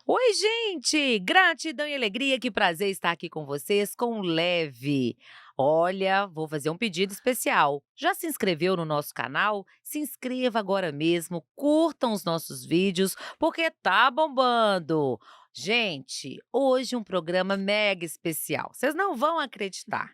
Oi, gente! Gratidão e alegria, que prazer estar aqui com vocês com o Leve. Olha, vou fazer um pedido especial. Já se inscreveu no nosso canal? Se inscreva agora mesmo, curtam os nossos vídeos, porque tá bombando! Gente, hoje um programa mega especial. Vocês não vão acreditar.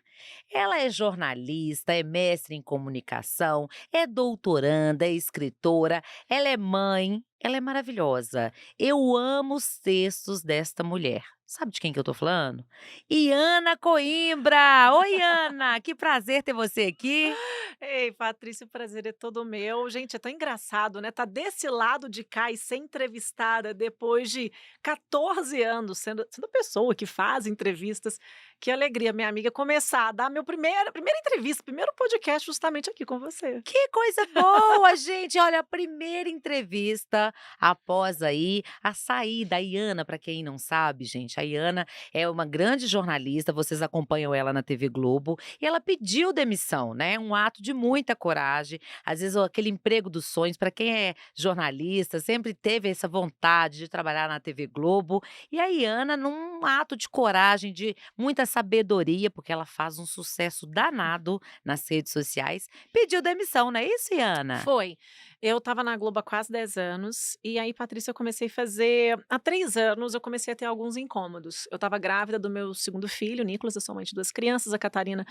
Ela é jornalista, é mestre em comunicação, é doutoranda, é escritora, ela é mãe, ela é maravilhosa. Eu amo os textos desta mulher. Sabe de quem que eu tô falando? Iana Coimbra! Oi, Ana! Que prazer ter você aqui. Ei, Patrícia, o prazer é todo meu. Gente, é tão engraçado, né? Tá desse lado de cá e ser entrevistada depois de 14 anos sendo a pessoa que faz entrevistas. Que alegria, minha amiga, começar a dar meu primeira entrevista, primeiro podcast justamente aqui com você. Que coisa boa, gente! Olha, a primeira entrevista após aí a saída. A Iana, para quem não sabe, gente, a Iana é uma grande jornalista, vocês acompanham ela na TV Globo, e ela pediu demissão, né? Um ato de muita coragem. Às vezes, aquele emprego dos sonhos, para quem é jornalista, sempre teve essa vontade de trabalhar na TV Globo. E a Iana, num ato de coragem, de muita sabedoria, porque ela faz um sucesso danado nas redes sociais, pediu demissão, não é isso, Iana? Foi. Eu estava na Globo há quase 10 anos, e aí, Patrícia, eu comecei a fazer há 3 anos eu comecei a ter alguns incômodos. Eu estava grávida do meu segundo filho, o Nicolas, eu sou mãe de 2 crianças, a Catarina,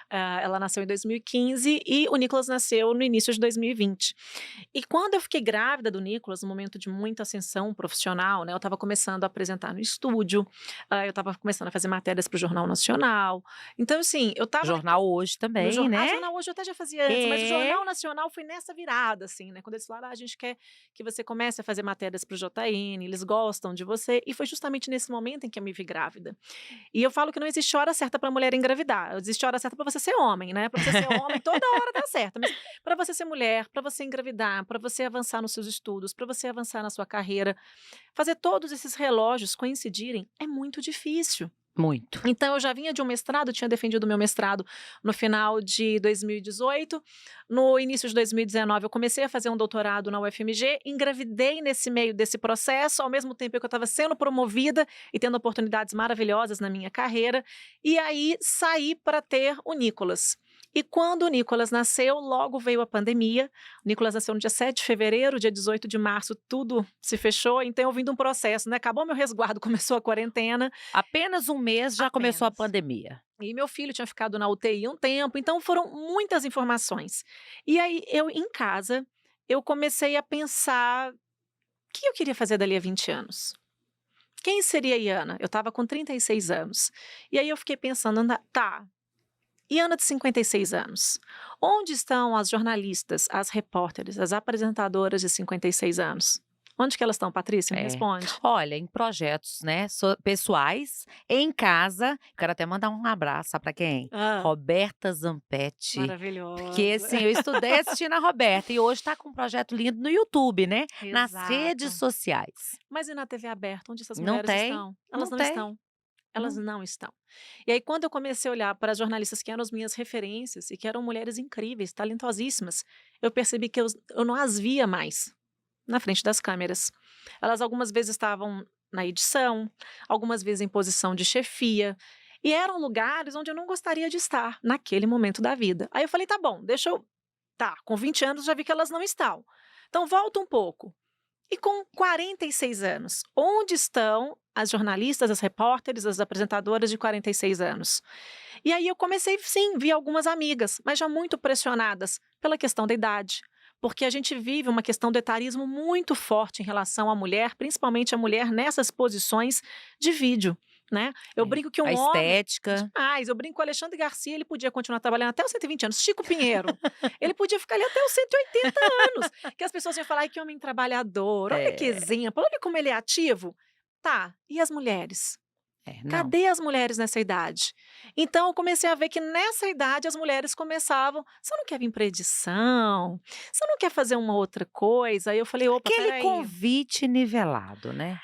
ela nasceu em 2015 e o Nicolas nasceu no início de 2020. E quando eu fiquei grávida do Nicolas, num momento de muita ascensão profissional, né, eu estava começando a apresentar no estúdio, eu estava começando a fazer matérias para o Jornal Nacional. Então, assim, eu estava Jornal Hoje no também, né? Jornal Hoje eu até já fazia antes, mas o É. Jornal Nacional foi nessa virada, assim, né, quando eles falaram: a gente quer que você comece a fazer matérias para o JN, eles gostam de você", e foi justamente nesse momento em que eu me vi grávida. E eu falo que não existe hora certa para mulher engravidar, existe hora certa para você ser homem, né, para você ser homem toda hora dá certo, mas para você ser mulher, para você engravidar, para você avançar nos seus estudos, para você avançar na sua carreira, fazer todos esses relógios coincidirem é muito difícil. Muito. Então eu já vinha de um mestrado, tinha defendido o meu mestrado no final de 2018, no início de 2019 eu comecei a fazer um doutorado na UFMG, engravidei nesse meio desse processo, ao mesmo tempo que eu estava sendo promovida e tendo oportunidades maravilhosas na minha carreira, e aí saí para ter o Nicolas. E quando o Nicolas nasceu, logo veio a pandemia. O Nicolas nasceu no dia 7 de fevereiro, dia 18 de março tudo se fechou, então eu vim de um processo, né, acabou meu resguardo, começou a quarentena. Apenas um mês já começou a Apenas. pandemia. E meu filho tinha ficado na UTI um tempo, então foram muitas informações. E aí eu em casa, eu comecei a pensar, o que eu queria fazer dali a 20 anos? Quem seria a Iana? Eu estava com 36 anos. E aí eu fiquei pensando, tá, Iana de 56 anos, onde estão as jornalistas, as repórteres, as apresentadoras de 56 anos? Onde que elas estão, Patrícia? Me É. responde. Olha, em projetos, né, pessoais, em casa, quero até mandar um abraço, para quem? Ah, Roberta Zampetti, porque maravilhosa. assim, eu estudei assistindo a Roberta e hoje está com um projeto lindo no YouTube, né, nas redes Exato. sociais. Mas e na TV aberta, onde essas Não mulheres tem, estão? Elas não não tem, estão. Elas não. não estão. E aí, quando eu comecei a olhar para as jornalistas que eram as minhas referências e que eram mulheres incríveis, talentosíssimas, eu percebi que eu não as via mais na frente das câmeras. Elas algumas vezes estavam na edição, algumas vezes em posição de chefia, e eram lugares onde eu não gostaria de estar naquele momento da vida. Aí eu falei: tá bom, deixa eu. Tá, com 20 anos já vi que elas não estão. Então volta um pouco. E com 46 anos, onde estão as jornalistas, as repórteres, as apresentadoras de 46 anos? E aí eu comecei, sim, vi algumas amigas, mas já muito pressionadas pela questão da idade. Porque a gente vive uma questão do etarismo muito forte em relação à mulher, principalmente a mulher nessas posições de vídeo, né? Eu É. brinco que A um homem. estética. Demais, eu brinco com o Alexandre Garcia, ele podia continuar trabalhando até os 120 anos. Chico Pinheiro, ele podia ficar ali até os 180 anos. Que as pessoas iam falar: "Ai, que homem trabalhador, olha que É, exemplo, olha como ele é ativo". Tá, e as mulheres? não. Cadê as mulheres nessa idade? Então eu comecei a ver que nessa idade as mulheres começavam: "Você não quer vir para edição? Você não quer fazer uma outra coisa?". Aí eu falei: "Opa, Aquele espera aí". convite nivelado, né.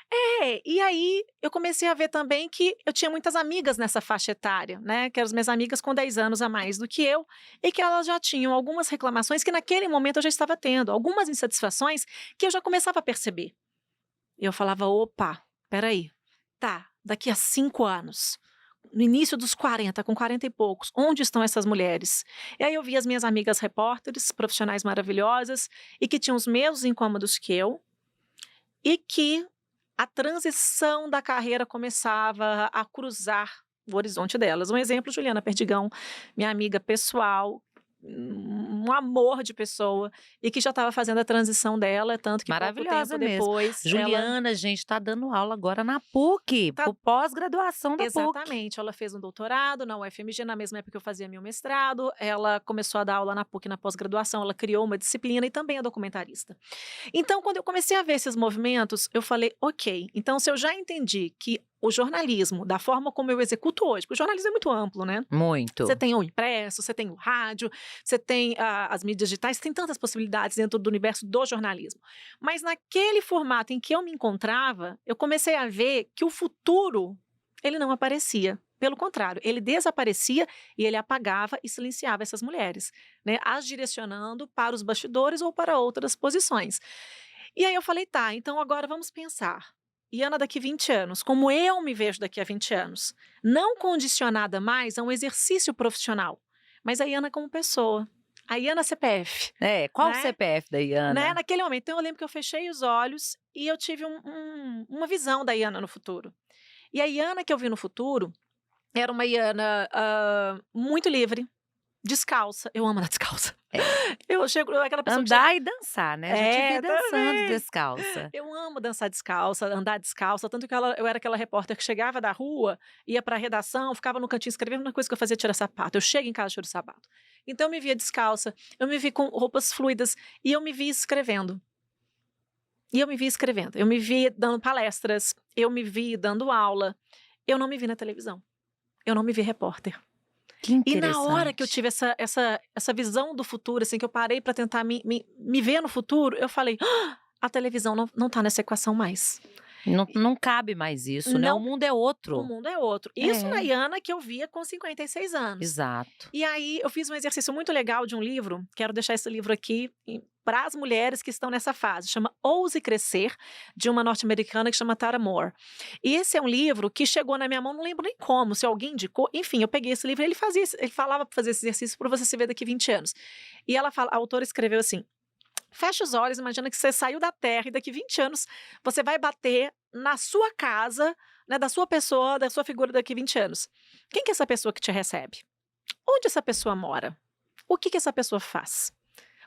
E aí eu comecei a ver também que eu tinha muitas amigas nessa faixa etária, né, que eram as minhas amigas com 10 anos a mais do que eu, e que elas já tinham algumas reclamações que naquele momento eu já estava tendo, algumas insatisfações que eu já começava a perceber. E eu falava: "Opa". peraí, tá, daqui a 5 anos, no início dos 40, com 40 e poucos, onde estão essas mulheres? E aí eu vi as minhas amigas repórteres, profissionais maravilhosas, e que tinham os mesmos incômodos que eu, e que a transição da carreira começava a cruzar o horizonte delas. Um exemplo, Juliana Perdigão, minha amiga pessoal, um amor de pessoa, e que já estava fazendo a transição dela, tanto que pouco Maravilhosa tempo mesmo. depois ela Juliana, gente, está dando aula agora na PUC, tá. pós-graduação da PUC. Exatamente, ela fez um doutorado na UFMG, na mesma época que eu fazia meu mestrado, ela começou a dar aula na PUC na pós-graduação, ela criou uma disciplina e também é documentarista. Então, quando eu comecei a ver esses movimentos, eu falei, ok, então se eu já entendi que o jornalismo, da forma como eu executo hoje, porque o jornalismo é muito amplo, né? Você Muito. tem o impresso, você tem o rádio, você tem as mídias digitais, tem tantas possibilidades dentro do universo do jornalismo. Mas naquele formato em que eu me encontrava, eu comecei a ver que o futuro, ele não aparecia. Pelo contrário, ele desaparecia e ele apagava e silenciava essas mulheres, né, as direcionando para os bastidores ou para outras posições. E aí eu falei, tá, então agora vamos pensar. Iana daqui 20 anos, como eu me vejo daqui a 20 anos, não condicionada mais a um exercício profissional, mas a Iana como pessoa, a Iana CPF, É, qual o né? CPF da Iana? Naquele momento. Então eu lembro que eu fechei os olhos e eu tive uma visão da Iana no futuro. E a Iana que eu vi no futuro era uma Iana muito livre, descalça. Eu amo andar descalça. Eu chego, aquela pessoa que chega. Andar e dançar, né? Já te vi dançando Também. descalça. Eu amo dançar descalça, andar descalça, tanto que eu era aquela repórter que chegava da rua, ia pra redação, ficava no cantinho escrevendo, a única coisa que eu fazia era tirar sapato. Eu chego em casa, tiro sapato. Então eu me via descalça, eu me vi com roupas fluidas e eu me vi escrevendo. Eu me vi dando palestras, eu me vi dando aula. Eu não me vi na televisão. Eu não me vi repórter. Que E na hora que eu interessante. tive essa visão do futuro, assim, que eu parei para tentar me ver no futuro, eu falei: "Ah, a televisão não tá nessa equação mais. Não cabe mais isso, né? O Não, mundo é o outro. mundo é outro". Isso na É, Iana que eu via com 56 anos. exato. E aí eu fiz um exercício muito legal de um livro, quero deixar esse livro aqui para as mulheres que estão nessa fase, chama Ouse Crescer, de uma norte-americana que chama Tara Moore. E esse é um livro que chegou na minha mão, não lembro nem como, se alguém indicou, enfim, eu peguei esse livro e ele falava para fazer esse exercício para você se ver daqui 20 anos. E a autora escreveu assim: fecha os olhos, imagina que você saiu da Terra e daqui 20 anos você vai bater na sua casa, né, da sua pessoa, da sua figura daqui 20 anos. Quem que é essa pessoa que te recebe? Onde essa pessoa mora? O que que essa pessoa faz?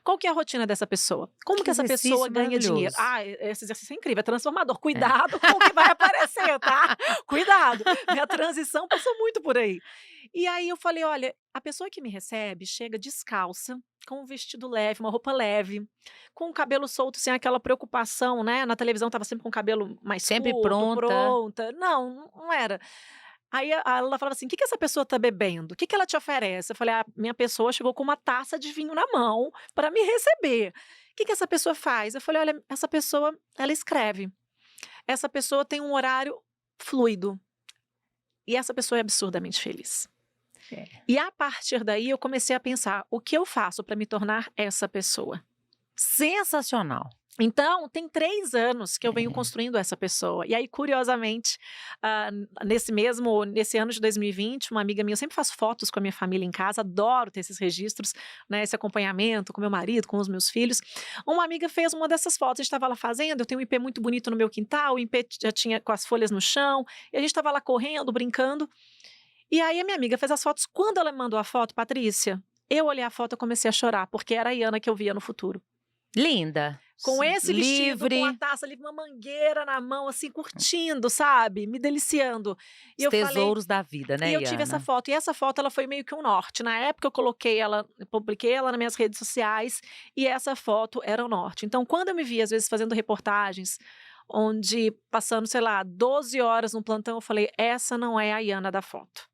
Qual que é a rotina dessa pessoa? Como Que que essa pessoa exercício ganha dinheiro? maravilhoso. Esse exercício é incrível, é transformador. É. Cuidado com o que vai aparecer, tá? Cuidado. Minha transição passou muito por aí. E aí eu falei, olha, a pessoa que me recebe chega descalça, com um vestido leve, uma roupa leve, com o cabelo solto, sem aquela preocupação, né? Na televisão tava sempre com o cabelo mais Sempre curto, pronta. pronta. Não era. Aí ela falava assim: "O que que essa pessoa tá bebendo? O que que ela te oferece?" Eu falei: "Ah, minha pessoa chegou com uma taça de vinho na mão para me receber. O que que essa pessoa faz?" Eu falei: "Olha, essa pessoa, ela escreve. Essa pessoa tem um horário fluido. E essa pessoa é absurdamente feliz." É. E a partir daí eu comecei a pensar: o que eu faço para me tornar essa pessoa? Sensacional. Então, tem 3 anos que eu venho É. construindo essa pessoa. E aí, curiosamente, nesse ano de 2020, uma amiga minha, eu sempre faço fotos com a minha família em casa, adoro ter esses registros, né, esse acompanhamento com meu marido, com os meus filhos. Uma amiga fez uma dessas fotos, a gente estava lá fazendo, eu tenho um ipê muito bonito no meu quintal, o ipê já tinha com as folhas no chão, e a gente estava lá correndo, brincando. E aí a minha amiga fez as fotos. Quando ela me mandou a foto, Patrícia, eu olhei a foto e comecei a chorar, porque era a Iana que eu via no futuro. Linda. Com esse vestido, com a Livre. taça ali, uma mangueira na mão, assim, curtindo, sabe, me deliciando. E Os eu falei tesouros da vida, e né, eu tive essa Iana? foto, e essa foto ela foi meio que um norte. Na época eu coloquei ela, eu publiquei ela nas minhas redes sociais, e essa foto era o norte. Então quando eu me via, às vezes, fazendo reportagens, onde passando, sei lá, 12 horas no plantão, eu falei: "Essa não é a Iana da foto".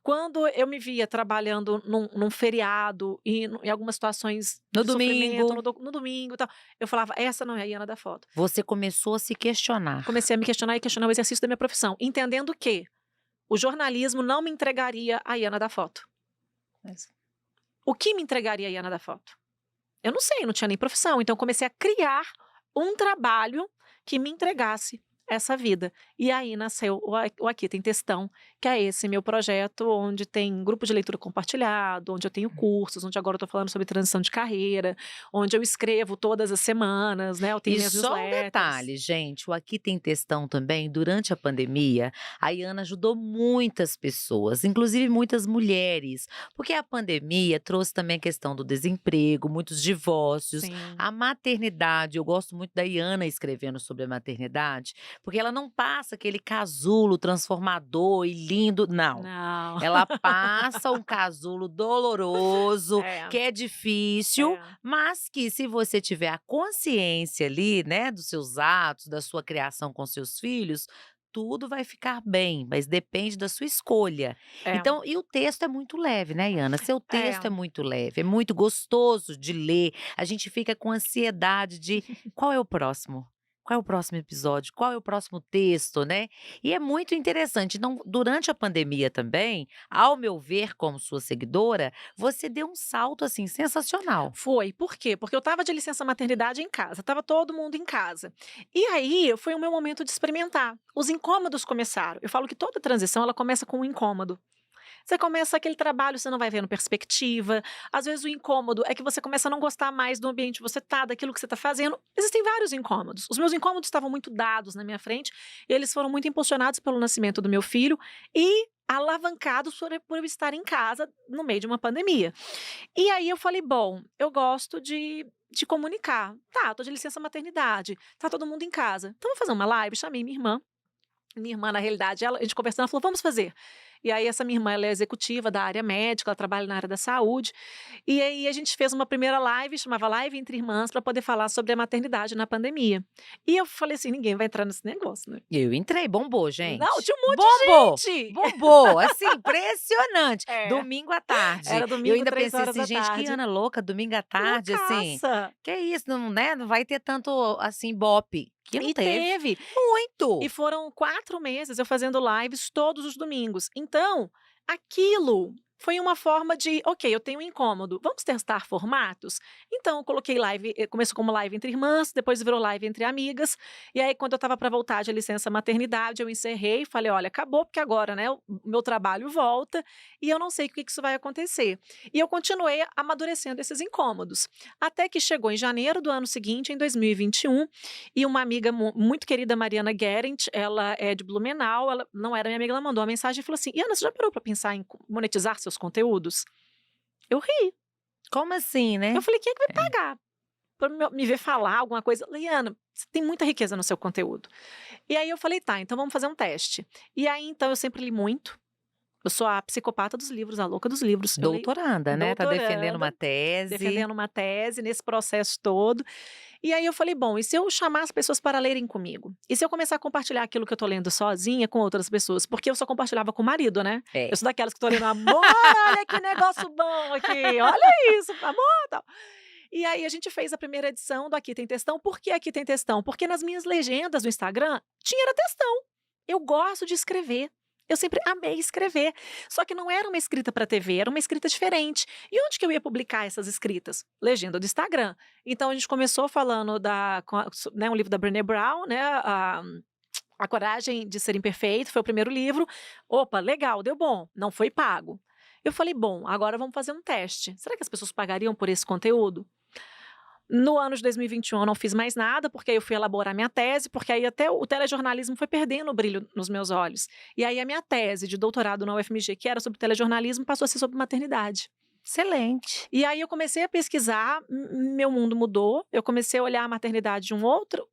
Quando eu me via trabalhando num feriado e em algumas situações No de sofrimento, domingo, no domingo e tal, eu falava: "Essa não é a Iana da foto". você começou a se questionar. Comecei a me questionar e questionar o exercício da minha profissão, entendendo que o jornalismo não me entregaria a Iana da foto. Mas O que me entregaria a Iana da foto? Eu não sei, não tinha nem profissão, então eu comecei a criar um trabalho que me entregasse essa vida. E aí nasceu o Aqui Tem Textão, que é esse meu projeto onde tem grupo de leitura compartilhado, onde eu tenho cursos, onde agora eu estou falando sobre transição de carreira, onde eu escrevo todas as semanas, né, eu tenho E minhas só um newsletters. detalhe, gente, o Aqui Tem Textão também, durante a pandemia, a Iana ajudou muitas pessoas, inclusive muitas mulheres, porque a pandemia trouxe também a questão do desemprego, muitos divórcios, Sim. a maternidade. Eu gosto muito da Iana escrevendo sobre a maternidade, porque ela não passa aquele casulo transformador e lindo, não. Não. Ela passa um casulo doloroso, É, que é difícil, é. mas que se você tiver a consciência ali, né, dos seus atos, da sua criação com seus filhos, tudo vai ficar bem, mas depende da sua escolha. É, Então, e o texto é muito leve, né, Iana? Seu texto é. é muito leve, é muito gostoso de ler. A gente fica com ansiedade de qual é o próximo? Qual é o próximo episódio? Qual é o próximo texto, né? E é muito interessante. Então, durante a pandemia também, ao meu ver, como sua seguidora, você deu um salto assim sensacional. Foi, por quê? Porque eu estava de licença maternidade em casa, estava todo mundo em casa. E aí, foi o meu momento de experimentar. Os incômodos começaram. Eu falo que toda transição, ela começa com um incômodo. Você começa aquele trabalho, você não vai vendo perspectiva. Às vezes o incômodo é que você começa a não gostar mais do ambiente que você tá, daquilo que você tá fazendo. Existem vários incômodos. Os meus incômodos estavam muito dados na minha frente, e eles foram muito impulsionados pelo nascimento do meu filho e alavancados por eu estar em casa no meio de uma pandemia. E aí eu falei: "Bom, eu gosto de comunicar. Tá, tô de licença maternidade, tá todo mundo em casa. Então vou fazer uma live", chamei minha irmã. Minha irmã, na realidade, a gente conversando, ela falou: "Vamos fazer". E aí essa minha irmã, ela é executiva da área médica, ela trabalha na área da saúde, e aí a gente fez uma primeira live, chamava Live Entre Irmãs, para poder falar sobre a maternidade na pandemia. E eu falei assim: "Ninguém vai entrar nesse negócio, né". Eu entrei, bombou, Não, gente. tinha um monte Bombou, de gente. bombou, assim, impressionante. É, Domingo à tarde. era Eu domingo, ainda três pensei horas assim: da "Gente, que tarde. Ana louca, domingo à tarde, assim, Loucaça. que isso, não, né, não vai ter tanto, assim, ibope", que não E teve. teve. E Muito. foram 4 meses eu fazendo lives todos os domingos. Então, aquilo foi uma forma de: "Ok, eu tenho um incômodo, vamos testar formatos?". Então eu coloquei live, começou como live entre irmãs, depois virou live entre amigas, e aí quando eu estava para voltar de licença maternidade, eu encerrei e falei: "Olha, acabou, porque agora, né, o meu trabalho volta, e eu não sei o que que isso vai acontecer". E eu continuei amadurecendo esses incômodos, até que chegou em janeiro do ano seguinte, em 2021, e uma amiga muito querida, Mariana Guerent, ela é de Blumenau, ela não era minha amiga, ela mandou uma mensagem e falou assim: "Iana, você já parou para pensar em monetizar seus conteúdos?". Eu ri, Como assim, eu né? falei: "Quem é que vai É. pagar pra me ver falar alguma coisa?". "Iana, você tem muita riqueza no seu conteúdo". E aí eu falei: "Tá, então vamos fazer um teste". E aí então eu sempre li muito, eu sou a psicopata dos livros, a louca dos livros, eu leio Doutoranda, né, tá defendendo doutoranda, uma tese. defendendo uma tese nesse processo todo. E aí eu falei: "Bom, e se eu chamar as pessoas para lerem comigo? E se eu começar a compartilhar aquilo que eu tô lendo sozinha com outras pessoas?". Porque eu só compartilhava com o marido, né. Eu É. sou daquelas que tô lendo: "Amor, olha que negócio bom aqui, olha isso, amor, tal". E aí a gente fez a primeira edição do Aqui Tem Textão. Por que Aqui Tem Textão? Porque nas minhas legendas do Instagram tinha era textão. Eu gosto de escrever. Eu sempre amei escrever, só que não era uma escrita para TV, era uma escrita diferente. E onde que eu ia publicar essas escritas? Legenda do Instagram. Então a gente começou falando né, um livro da Brené Brown, né, a Coragem de Ser Imperfeito, foi o primeiro livro. Opa, legal, deu bom, não foi pago. Eu falei: "Bom, agora vamos fazer um teste. Será que as pessoas pagariam por esse conteúdo?". No ano de 2021 eu não fiz mais nada, porque aí eu fui elaborar minha tese, porque aí até o telejornalismo foi perdendo o brilho nos meus olhos. E aí a minha tese de doutorado na UFMG, que era sobre telejornalismo, passou a ser sobre maternidade. Excelente. E aí eu comecei a pesquisar, meu mundo mudou, eu comecei a olhar a maternidade de um outro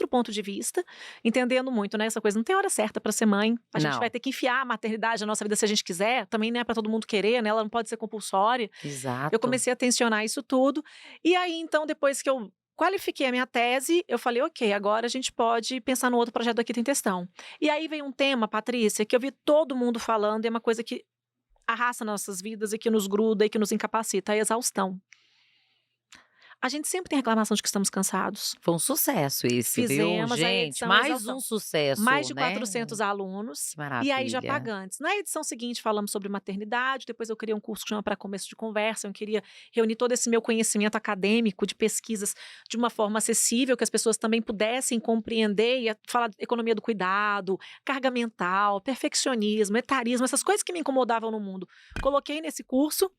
ponto de vista, entendendo muito, né, essa coisa, não tem hora certa para ser mãe, a gente vai Não, ter que enfiar a maternidade na nossa vida se a gente quiser, também não é para todo mundo querer, né, ela não pode ser compulsória. Eu exato. comecei a tensionar isso tudo, e aí então depois que eu qualifiquei a minha tese, eu falei: "Ok, agora a gente pode pensar no outro projeto Aqui Tem Textão". E aí veio um tema, Patrícia, que eu vi todo mundo falando, e é uma coisa que arrasta nossas vidas e que nos gruda e que nos incapacita, a exaustão. A gente sempre tem reclamação de que estamos cansados. Foi um sucesso esse, viu. Fizemos a Gente, edição mais um exaustão. Mais sucesso, de né. 400 alunos, Que e aí já maravilha. pagantes. Na edição seguinte falamos sobre maternidade, depois eu criei um curso que chama Para Começo de Conversa, eu queria reunir todo esse meu conhecimento acadêmico de pesquisas de uma forma acessível, que as pessoas também pudessem compreender e falar de economia do cuidado, carga mental, perfeccionismo, etarismo, essas coisas que me incomodavam no mundo. Coloquei nesse curso,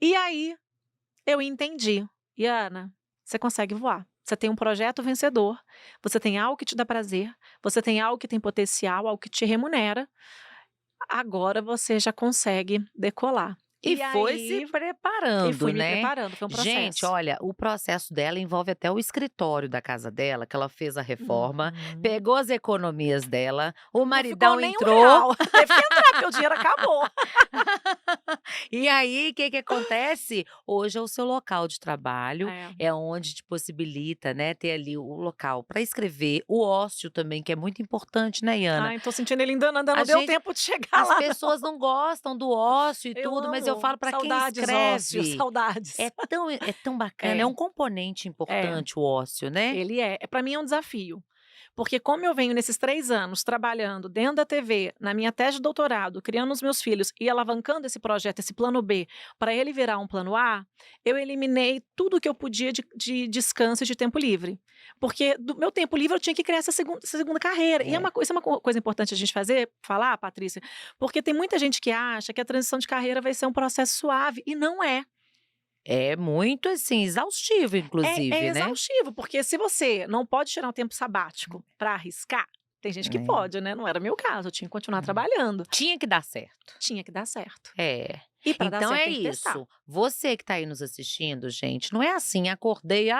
e aí eu entendi. E Ana, você consegue voar. Você tem um projeto vencedor, você tem algo que te dá prazer, você tem algo que tem potencial, algo que te remunera. Agora você já consegue decolar. E E foi se aí e preparando, fui me né. preparando, foi um Gente, processo. olha, o processo dela envolve até o escritório da casa dela, que ela fez a reforma, Uhum. pegou as economias dela, o Não ficou maridão nem entrou. R$ 1, teve que entrar, porque o dinheiro acabou. E aí, o que que acontece? Hoje é o seu local de trabalho, É. é onde te possibilita, né, ter ali o local para escrever, o ócio também, que é muito importante, né, Iana? Ai, tô sentindo ele andando, ainda A não deu gente tempo de chegar as lá não. pessoas não gostam do ócio e Eu tudo, mas eu amo. falo para quem Saudades, ócio, escreve, saudades. é tão bacana, é É, um componente é. importante o ócio, né? Ele é. Para mim é um desafio, porque como eu venho nesses 3 anos trabalhando dentro da TV, na minha tese de doutorado, criando os meus filhos e alavancando esse projeto, esse plano B, para ele virar um plano A, eu eliminei tudo que eu podia de descanso e de tempo livre. Porque do meu tempo livre eu tinha que criar essa segunda carreira. E é É. uma isso é uma coisa importante a gente falar, Patrícia, porque tem muita gente que acha que a transição de carreira vai ser um processo suave, e não é. É muito, assim, exaustivo É inclusive, né? exaustivo, porque se você não pode tirar um tempo sabático para arriscar, tem gente que É, pode, né, não era meu caso, eu tinha que continuar é. trabalhando. Tinha que dar certo. Tinha que dar certo. É. E para dar Então certo é tem que testar. isso. Você que está aí nos assistindo, gente, não é assim, acordei,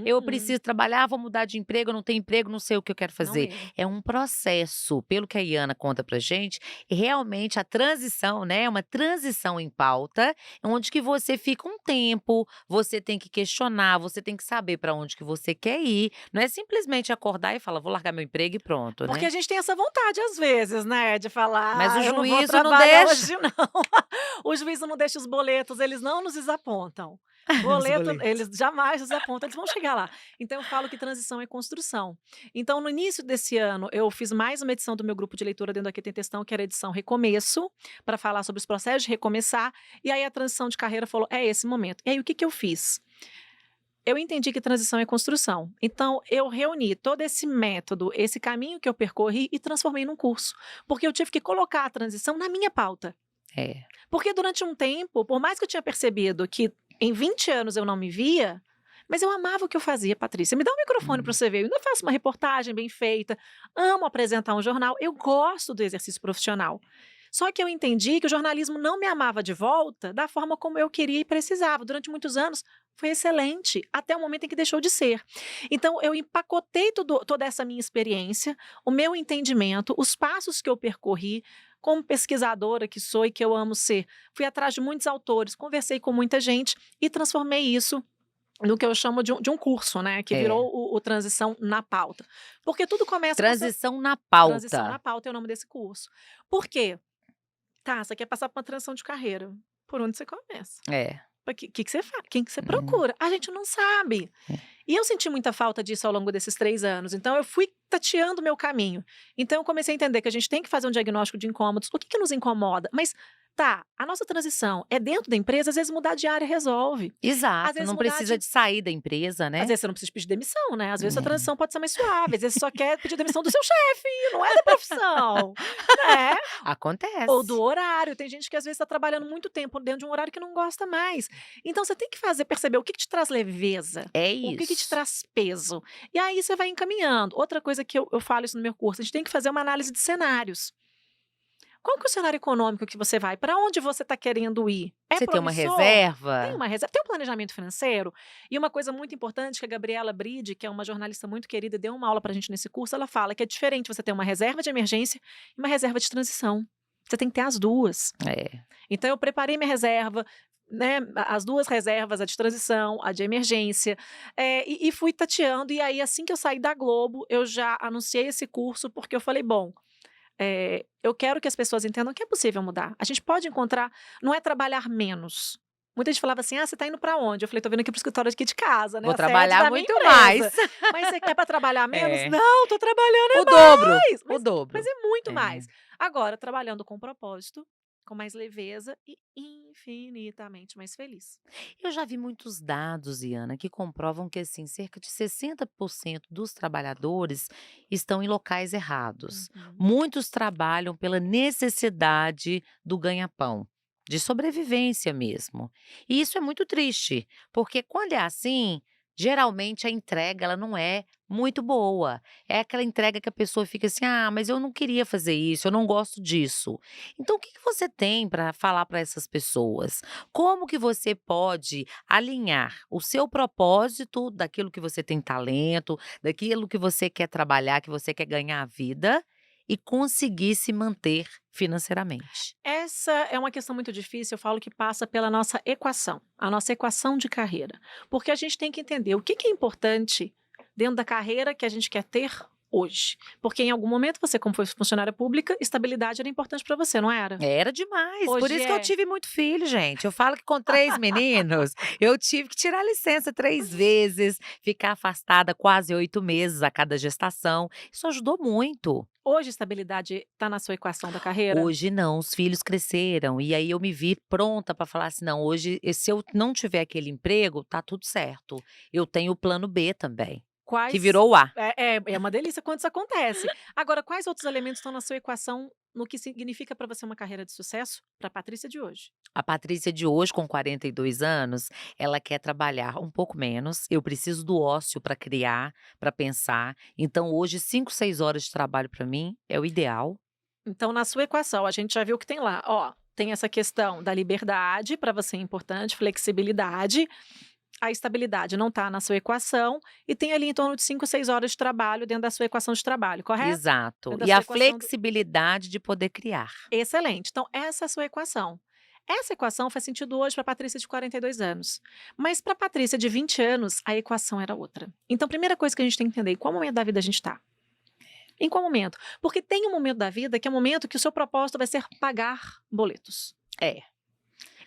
eu Mm-mm, preciso trabalhar, vou mudar de emprego, eu não tenho emprego, não sei o que eu quero não fazer. mesmo. É um processo, pelo que a Iana conta pra gente, e realmente a transição, né, é uma transição em pauta, onde que você fica um tempo, você tem que questionar, você tem que saber para onde que você quer ir, não é simplesmente acordar e falar: "Vou largar meu emprego e pronto", Porque a né. gente tem essa vontade às vezes, né, de Mas falar: o "Ah, eu não vou juízo não trabalhar deixa. hoje não". O juízo não deixa os boletos, eles não nos desapontam. Os Boleto, boletos. eles jamais desapontam, eles vão chegar lá. Então eu falo que transição é construção. Então no início desse ano, eu fiz mais uma edição do meu grupo de leitura dentro da Aqui Tem Textão, que era a edição Recomeço, para falar sobre os processos de recomeçar, e aí a transição de carreira falou: "É esse momento". E aí o que que eu fiz? Eu entendi que transição é construção. Então, eu reuni todo esse método, esse caminho que eu percorri e transformei num curso. Porque eu tive que colocar a transição na minha pauta. É. Porque durante um tempo, por mais que eu tinha percebido que em 20 anos eu não me via, mas eu amava o que eu fazia, Patrícia. Me dá um microfone para Hum. você ver. Eu ainda faço uma reportagem bem feita, amo apresentar um jornal, eu gosto do exercício profissional. Só que eu entendi que o jornalismo não me amava de volta da forma como eu queria e precisava. Durante muitos anos foi excelente, até o momento em que deixou de ser. Então eu empacotei toda essa minha experiência, o meu entendimento, os passos que eu percorri, como pesquisadora que sou e que eu amo ser. Fui atrás de muitos autores, conversei com muita gente e transformei isso no que eu chamo de um curso, né, que virou É. o Transição na Pauta. Porque tudo começa com essa Transição na transição na pauta. pauta é o nome desse curso. Por quê? Tá, você quer passar por uma transição de carreira, por onde você começa? É. O que você faz? Quem que você Hum, procura? A gente não sabe. é. E eu senti muita falta disso ao longo desses 3 anos, então eu fui tateando o meu caminho. Então eu comecei a entender que a gente tem que fazer um diagnóstico de incômodos, o que que nos incomoda? Mas, tá, a nossa transição é dentro da empresa, às vezes mudar de área resolve. Às Exato, vezes não mudar precisa de de sair da empresa, às né. vezes você não precisa pedir demissão, né, às vezes a É. transição pode ser mais suave, às vezes você só quer pedir demissão do seu chefe, não é da profissão, né? Ou do Acontece. horário, tem gente que às vezes está trabalhando muito tempo dentro de um horário que não gosta mais. Então você tem que perceber o que que te traz leveza, É o que que te isso. traz peso. E aí você vai encaminhando. Outra coisa que eu falo isso no meu curso, a gente tem que fazer uma análise de cenários. Qual que é o cenário econômico que você vai? Para onde você está querendo ir? É Você tem uma promissor? Tem reserva? uma reserva, tem um planejamento financeiro? E uma coisa muito importante que a Gabriela Bride, que é uma jornalista muito querida, deu uma aula para a gente nesse curso, ela fala que é diferente você ter uma reserva de emergência e uma reserva de transição. Você tem que ter as duas. É. Então eu preparei minha reserva, né, as 2 reservas, a de transição, a de emergência, e fui tateando, e aí assim que eu saí da Globo, eu já anunciei esse curso, porque eu falei: "Bom, eu quero que as pessoas entendam que é possível mudar. A gente pode encontrar, não é trabalhar menos, Muita gente falava assim: "Ah, você tá indo pra onde?" Eu falei: "Tô vindo aqui para o escritório aqui de casa, né, Vou a sede trabalhar da minha muito mais. empresa". "Mas você quer pra trabalhar menos?" É. "Não, tô trabalhando O é dobro, mais", o mas dobro. é muito É. mais. Agora trabalhando com propósito, com mais leveza e infinitamente mais feliz. Eu já vi muitos dados, Iana, que comprovam que, assim, cerca de 60% dos trabalhadores estão em locais errados. Uhum. Muitos trabalham pela necessidade do ganha-pão, de sobrevivência mesmo. E isso é muito triste, porque quando é assim, geralmente a entrega ela não é muito boa. É aquela entrega que a pessoa fica assim: "Ah, mas eu não queria fazer isso, eu não gosto disso". Então o que que você tem para falar para essas pessoas? Como que você pode alinhar o seu propósito daquilo que você tem talento, daquilo que você quer trabalhar, que você quer ganhar a vida e conseguir se manter financeiramente? Essa é uma questão muito difícil, eu falo que passa pela nossa equação, a nossa equação de carreira. Porque a gente tem que entender o que que é importante dentro da carreira que a gente quer ter hoje. Porque em algum momento você, como foi funcionária pública, estabilidade era importante para você, não era? Era demais, por Hoje isso que eu é. tive muito filho, gente. Eu falo que com 3 meninos, eu tive que tirar licença 3 vezes, ficar afastada quase 8 meses a cada gestação. Isso ajudou muito. Hoje estabilidade está na sua equação da carreira? Hoje não, os filhos cresceram, e aí eu me vi pronta para falar assim: "Não, hoje se eu não tiver aquele emprego, tá tudo certo. Eu tenho o plano B também", que Quais virou o A. é uma delícia quando isso acontece. Agora, quais outros elementos estão na sua equação no que significa para você uma carreira de sucesso? Para a Patrícia de hoje. A Patrícia de hoje, com 42 anos, ela quer trabalhar um pouco menos. Eu preciso do ócio para criar, para pensar. Então hoje 5, 6 horas de trabalho para mim é o ideal. Então, na sua equação, a gente já viu que tem lá, ó, tem essa questão da liberdade, para você é importante, flexibilidade, a estabilidade não está na sua equação, e tem ali em torno de 5, 6 horas de trabalho dentro da sua equação de trabalho, correto? Exato. Dentro da E sua a equação do flexibilidade de poder criar. excelente. Então, essa é a sua equação. Essa equação faz sentido hoje para a Patrícia de 42 anos. Mas para a Patrícia de 20 anos, a equação era outra. Então, primeira coisa que a gente tem que entender, em qual momento da vida a gente está? Em qual momento? Porque tem um momento da vida que é o momento que o seu propósito vai ser pagar boletos. É,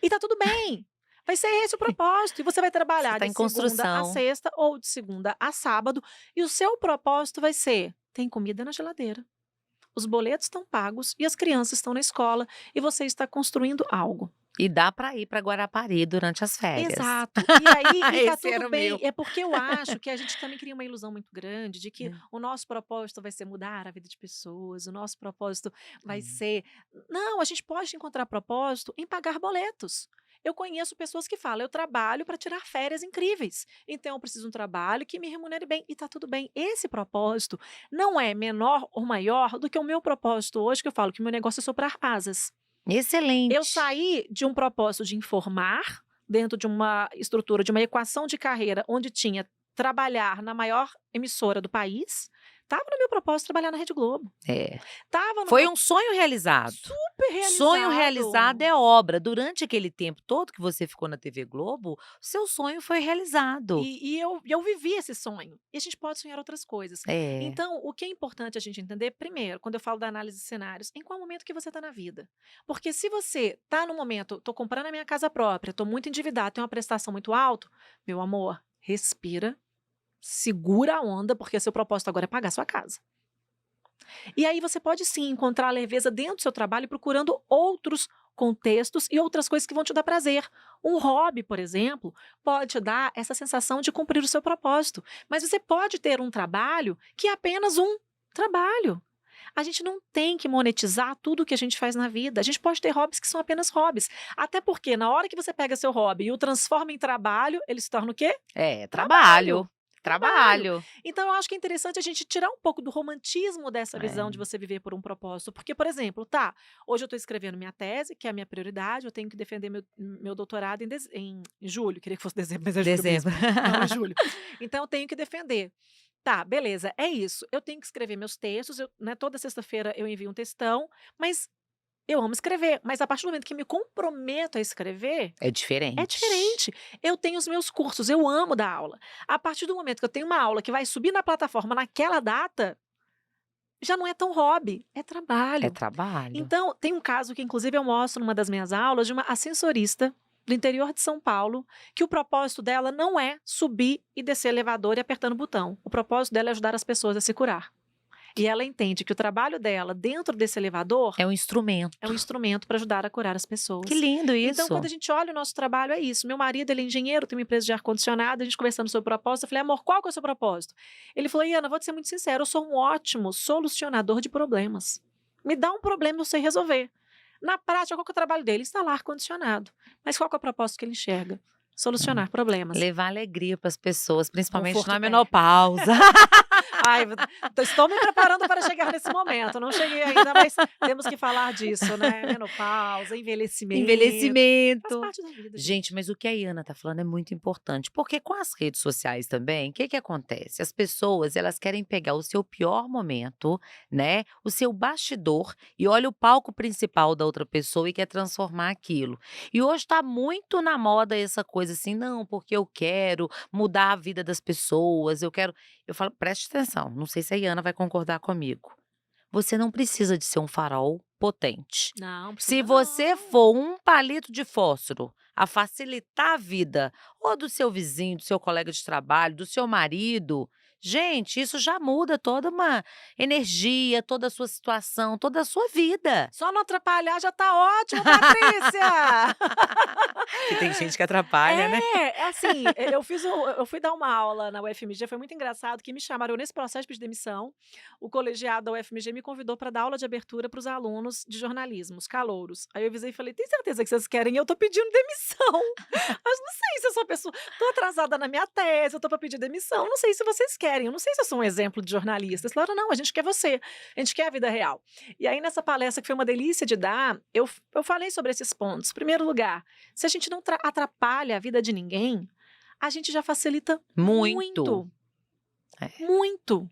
E tá tudo bem. Vai ser esse o propósito. E você vai você trabalhar está de em segunda a construção. sexta ou de segunda a sábado. E o seu propósito vai ser: tem comida na geladeira, os boletos estão pagos e as crianças estão na escola e você está construindo algo. E dá para ir para Guarapari durante as férias. Exato. E aí e tá Esse tudo era o bem. meu. É porque eu acho que a gente também cria uma ilusão muito grande de que É, o nosso propósito vai ser mudar a vida de pessoas, o nosso propósito vai é. ser não, a gente pode encontrar propósito em pagar boletos. Eu conheço pessoas que falam: "Eu trabalho para tirar férias incríveis, então eu preciso de um trabalho que me remunere bem", e tá tudo bem. Esse propósito não é menor ou maior do que o meu propósito hoje, que eu falo que o meu negócio é soprar asas. Eu Excelente. saí de um propósito de informar, dentro de uma estrutura, de uma equação de carreira, onde tinha trabalhar na maior emissora do país, estava no meu propósito trabalhar na Rede Globo, É. estava no Foi meu um sonho realizado. super Sonho realizado realizado. é obra. Durante aquele tempo todo que você ficou na TV Globo, seu sonho foi realizado. E eu vivi esse sonho. E a gente pode sonhar outras coisas. É. Então, o que é importante a gente entender, primeiro, quando eu falo da análise de cenários, em qual momento que você está na vida. Porque se você está no momento, estou comprando a minha casa própria, estou muito endividado, tenho uma prestação muito alta, meu amor, respira, segura a onda, porque seu propósito agora é pagar sua casa. E aí você pode sim encontrar leveza dentro do seu trabalho procurando outros contextos e outras coisas que vão te dar prazer. Um hobby, por exemplo, pode te dar essa sensação de cumprir o seu propósito, mas você pode ter um trabalho que é apenas um trabalho. A gente não tem que monetizar tudo o que a gente faz na vida. A gente pode ter hobbies que são apenas hobbies. Até porque na hora que você pega seu hobby e o transforma em trabalho, ele se torna o quê? É, Trabalho. trabalho. Trabalho. Trabalho. Então eu acho que é interessante a gente tirar um pouco do romantismo dessa visão de É. você viver por um propósito, porque, por exemplo, tá, hoje eu estou escrevendo minha tese, que é a minha prioridade, eu tenho que defender meu doutorado em julho, queria que fosse dezembro, mas é julho mesmo. Dezembro. Não, em julho. Então eu tenho que defender. Tá, beleza, é isso. Eu tenho que escrever meus textos, né, toda sexta-feira eu envio um textão, mas eu amo escrever, mas a partir do momento que me comprometo a escrever, É é diferente. diferente. Eu tenho os meus cursos, eu amo dar aula. A partir do momento que eu tenho uma aula que vai subir na plataforma naquela data, já não é tão hobby, é É trabalho. trabalho. Então, tem um caso que inclusive eu mostro numa das minhas aulas de uma ascensorista. do interior de São Paulo, que o propósito dela não é subir e descer elevador e apertando o botão. O propósito dela é ajudar as pessoas a se curar. E ela entende que o trabalho dela dentro desse elevador É um é um instrumento. instrumento para ajudar a curar as Que pessoas. lindo Então, quando a isso. gente olha o nosso trabalho, é isso. Meu marido, ele é engenheiro, tem uma empresa de ar-condicionado, a gente conversando sobre o propósito, eu falei, amor, qual que é o seu propósito? Ele falou, Iana, vou te ser muito sincero, eu sou um ótimo solucionador de problemas. Me dá um problema, eu sei resolver. Na prática, qual que é o trabalho dele? Instalar ar-condicionado. Mas qual que é o propósito que ele enxerga? Hum. Solucionar problemas. Levar alegria para as pessoas, principalmente Conforto na térmico. menopausa. Ai, estou me preparando para chegar nesse momento. Não cheguei ainda, mas temos que falar disso, né? Menopausa, envelhecimento. Faz Envelhecimento. parte da vida, Gente, gente. mas o que a Iana tá falando é muito importante, porque com as redes sociais também, o que que acontece? As pessoas, elas querem pegar o seu pior momento, né, o seu bastidor e olha o palco principal da outra pessoa e quer transformar aquilo. E hoje tá muito na moda essa coisa assim: "Não, porque eu quero mudar a vida das pessoas, eu quero". Eu falo: "Preste atenção, não sei se a Iana vai concordar comigo. Você não precisa de ser um farol potente. Não, Se precisa você não. for um palito de fósforo a facilitar a vida ou do seu vizinho, do seu colega de trabalho, do seu marido, gente, isso já muda toda uma energia, toda a sua situação, toda a sua vida. Só não atrapalhar já tá ótimo, Patrícia! Que tem gente que atrapalha, né? É assim, eu fui dar uma aula na UFMG, foi muito engraçado que me chamaram nesse processo de pedir demissão, o colegiado da UFMG me convidou para dar aula de abertura para os alunos de jornalismo, os calouros. Aí eu avisei e falei: "Tem certeza que vocês querem? Eu tô pedindo demissão, mas não sei se eu sou a pessoa tô atrasada na minha tese, eu tô para pedir demissão, não sei se vocês querem, eu não sei se eu sou um exemplo de jornalista". Eles falaram: "Não, a gente quer você, a gente quer a vida real". E aí nessa palestra que foi uma delícia de dar, eu falei sobre esses pontos. Primeiro lugar, se a gente não atrapalha a vida de ninguém, a gente já facilita Muito. muito, É. muito.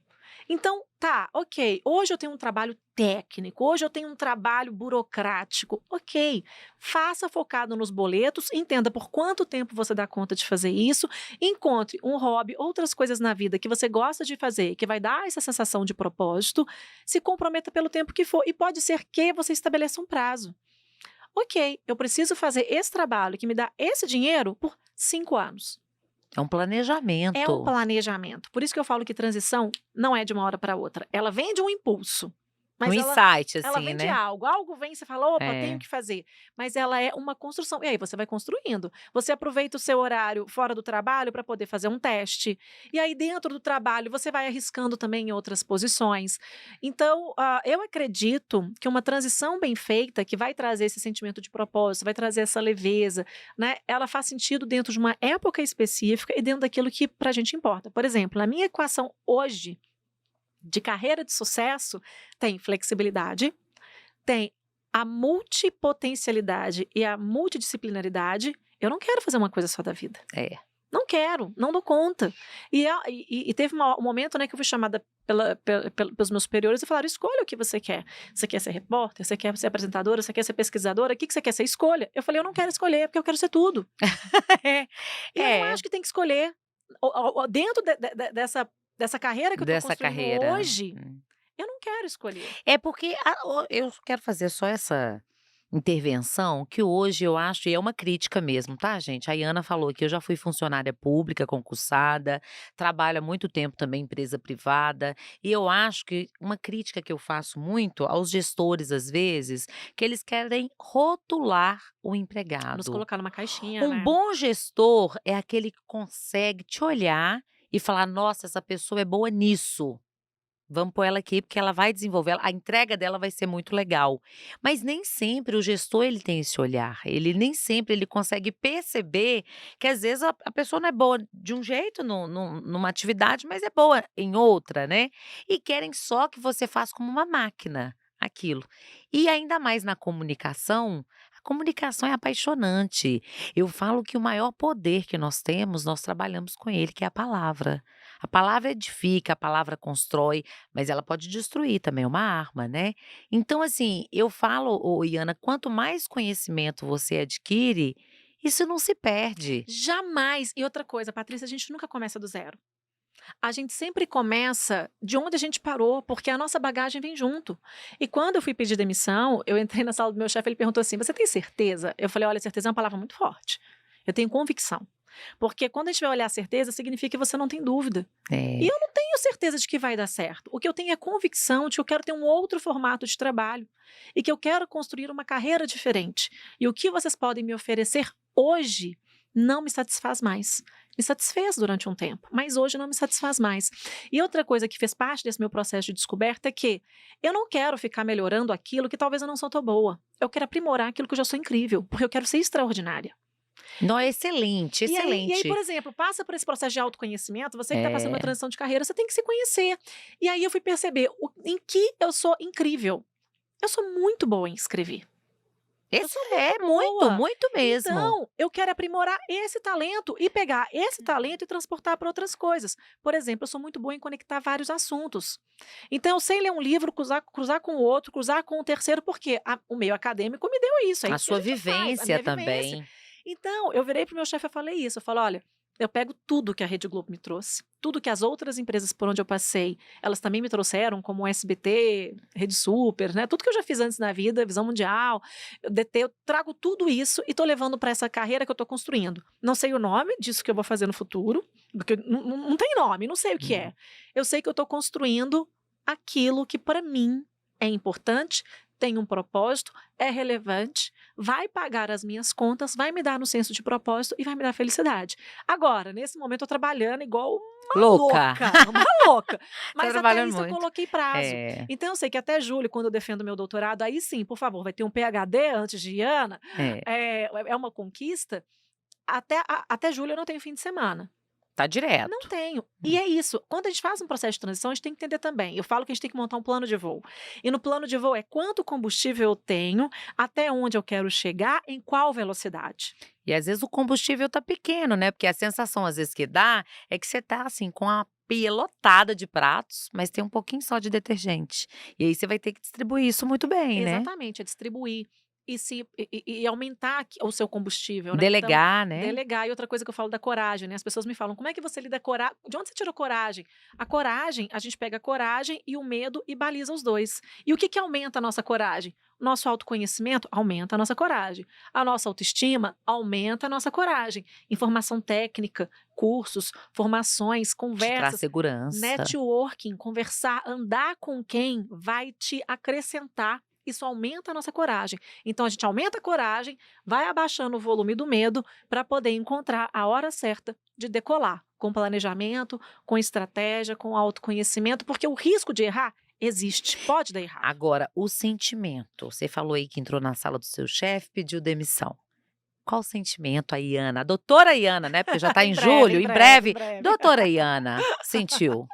Então, tá, ok. Hoje eu tenho um trabalho técnico, hoje eu tenho um trabalho burocrático. Ok. Faça focado nos boletos, entenda por quanto tempo você dá conta de fazer isso, encontre um hobby, outras coisas na vida que você gosta de fazer, que vai dar essa sensação de propósito, se comprometa pelo tempo que for. E pode ser que você estabeleça um prazo. Ok, eu preciso fazer esse trabalho que me dá esse dinheiro por 5 anos. É um É um planejamento, planejamento. Por isso que eu falo que transição não é de uma hora para outra. Ela vem de um impulso, um mas insight ela assim, vem de né? algo. Algo vem, você fala: "Opa, tenho É. que fazer", mas ela é uma construção. E aí você vai construindo. Você aproveita o seu horário fora do trabalho para poder fazer um teste. E aí dentro do trabalho você vai arriscando também em outras posições. Então, eu acredito que uma transição bem feita, que vai trazer esse sentimento de propósito, vai trazer essa leveza, né, ela faz sentido dentro de uma época específica e dentro daquilo que pra gente importa. Por exemplo, na minha equação hoje de carreira de sucesso, tem flexibilidade, tem a multipotencialidade e a multidisciplinaridade. Eu não quero fazer uma coisa só da vida. É. Não quero, não dou conta. E teve um momento, né, que eu fui chamada pelos meus superiores e falaram: escolha o que você quer. Você quer ser repórter? Você quer ser apresentadora? Você quer ser pesquisadora? O que você quer ser? Escolha. Eu falei: eu não quero escolher, porque eu quero ser tudo. E eu não É, acho que tem que escolher. Dentro dessa carreira que eu estou dessa construindo carreira. hoje, eu não quero escolher. É porque eu quero fazer só essa intervenção, que hoje eu acho e é uma crítica mesmo, tá, gente? A Iana falou que eu já fui funcionária pública concursada, trabalho há muito tempo também em empresa privada, e eu acho que uma crítica que eu faço muito aos gestores, às vezes, que eles querem rotular o Nos empregado. colocar numa caixinha, Um né. bom gestor é aquele que consegue te olhar e falar: "Nossa, essa pessoa é boa nisso. Vamos pôr ela aqui, porque ela vai desenvolver, a entrega dela vai ser muito legal". Mas nem sempre o gestor ele tem esse olhar, ele nem sempre ele consegue perceber que às vezes a pessoa não é boa de um jeito numa atividade, mas é boa em outra, né. E querem só que você faça como uma máquina, aquilo. E ainda mais na comunicação, a comunicação é apaixonante. Eu falo que o maior poder que nós temos, nós trabalhamos com ele, que é a palavra. A palavra edifica, a palavra constrói, mas ela pode destruir também, é uma arma, né. Então assim, eu falo, ô Iana, quanto mais conhecimento você adquire, isso não se perde. Jamais. E outra coisa, Patrícia, a gente nunca começa do zero. A gente sempre começa de onde a gente parou, porque a nossa bagagem vem junto. E quando eu fui pedir demissão, eu entrei na sala do meu chefe, ele perguntou assim: "Você tem certeza?" Eu falei: "Olha, certeza é uma palavra muito forte. Eu tenho convicção." Porque quando a gente vai olhar a certeza, significa que você não tem dúvida. E É. eu não tenho certeza de que vai dar certo. O que eu tenho é convicção de que eu quero ter um outro formato de trabalho e que eu quero construir uma carreira diferente. E o que vocês podem me oferecer hoje não me satisfaz mais. Me satisfez durante um tempo, mas hoje não me satisfaz mais. E outra coisa que fez parte desse meu processo de descoberta é que eu não quero ficar melhorando aquilo que talvez eu não sou tão boa. Eu quero aprimorar aquilo que eu já sou incrível, porque eu quero ser extraordinária. Não, é excelente, E aí, por excelente. exemplo, passa por esse processo de autoconhecimento, você que está passando uma É. transição de carreira, você tem que se conhecer. E aí eu fui perceber em que eu sou incrível. Eu sou muito boa em escrever. Eu Esse sou é muito muito, boa. muito mesmo. Então, eu quero aprimorar esse talento e pegar esse talento e transportar para outras coisas. Por exemplo, eu sou muito boa em conectar vários assuntos. Então, eu sei ler um livro, cruzar com o outro, cruzar com o terceiro, porque o meio acadêmico me deu isso, é A isso que a sua gente faz, a vivência minha vivência. também. Então, eu virei para o meu chefe e falei isso, eu falo: "Olha, eu pego tudo que a Rede Globo me trouxe, tudo que as outras empresas por onde eu passei, elas também me trouxeram, como o SBT, Rede Super, né, tudo que eu já fiz antes na vida, Visão Mundial, DT, eu trago tudo isso e tô levando para essa carreira que eu tô construindo. Não sei o nome disso que eu vou fazer no futuro, porque não tem nome, não sei o que Hum. é. Eu sei que eu tô construindo aquilo que para mim é importante, tem um propósito, é relevante, vai pagar as minhas contas, vai me dar um senso de propósito e vai me dar felicidade. Agora, nesse momento, eu tô trabalhando igual uma Louca. louca, uma louca. Tá Mas até trabalhando isso eu muito. coloquei prazo. É, Então eu sei que até julho, quando eu defendo meu doutorado, aí sim, por favor, vai ter um PhD antes de Ana, é. é uma conquista. Até julho eu não tenho fim de semana. Tá Não direto. tenho. E é isso, quando a gente faz um processo de transição, a gente tem que entender também. Eu falo que a gente tem que montar um plano de voo. E no plano de voo é quanto combustível eu tenho, até onde eu quero chegar, em qual velocidade. E às vezes o combustível tá pequeno, né, porque a sensação às vezes que dá, é que você tá assim com a pia lotada de pratos, mas tem um pouquinho só de detergente. E aí você vai ter que distribuir isso muito bem, né. Exatamente, é distribuir e aumentar o seu combustível, né, então, Delegar, né. delegar. E outra coisa que eu falo da coragem, né, as pessoas me falam: "Como é que você lida cora de onde você tirou coragem?" A coragem, a gente pega a coragem e o medo e baliza os 2. E o que que aumenta a nossa coragem? Nosso autoconhecimento aumenta a nossa coragem. A nossa autoestima aumenta a nossa coragem. Informação técnica, cursos, formações, Te traz conversas, segurança. networking, conversar, andar com quem vai te acrescentar. Isso aumenta a nossa coragem. Então a gente aumenta a coragem, vai abaixando o volume do medo para poder encontrar a hora certa de decolar, com planejamento, com estratégia, com autoconhecimento, porque o risco de errar existe, pode dar errado. Agora, o sentimento, você falou aí que entrou na sala do seu chefe, pediu demissão. Qual o sentimento a Iana, a doutora Iana, né, porque já tá Em em breve, julho, em em breve, em breve, breve. doutora Iana sentiu?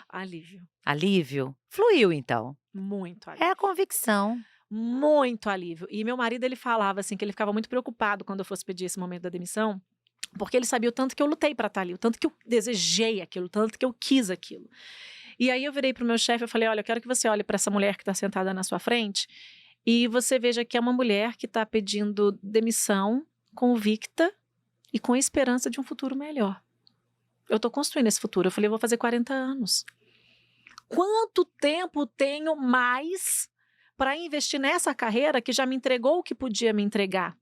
Alívio, Alívio? Fluiu então. muito É a alívio. convicção. Muito alívio. E meu marido, ele falava assim que ele ficava muito preocupado quando eu fosse pedir esse momento da demissão, porque ele sabia o tanto que eu lutei para estar ali, o tanto que eu desejei aquilo, o tanto que eu quis aquilo. E aí eu virei para o meu chefe, eu falei: "Olha, eu quero que você olhe para essa mulher que está sentada na sua frente e você veja que é uma mulher que está pedindo demissão, convicta e com esperança de um futuro melhor. Eu estou construindo esse futuro." Eu falei: "Eu vou fazer 40 anos. Quanto tempo tenho mais para investir nessa carreira que já me entregou o que podia me entregar?"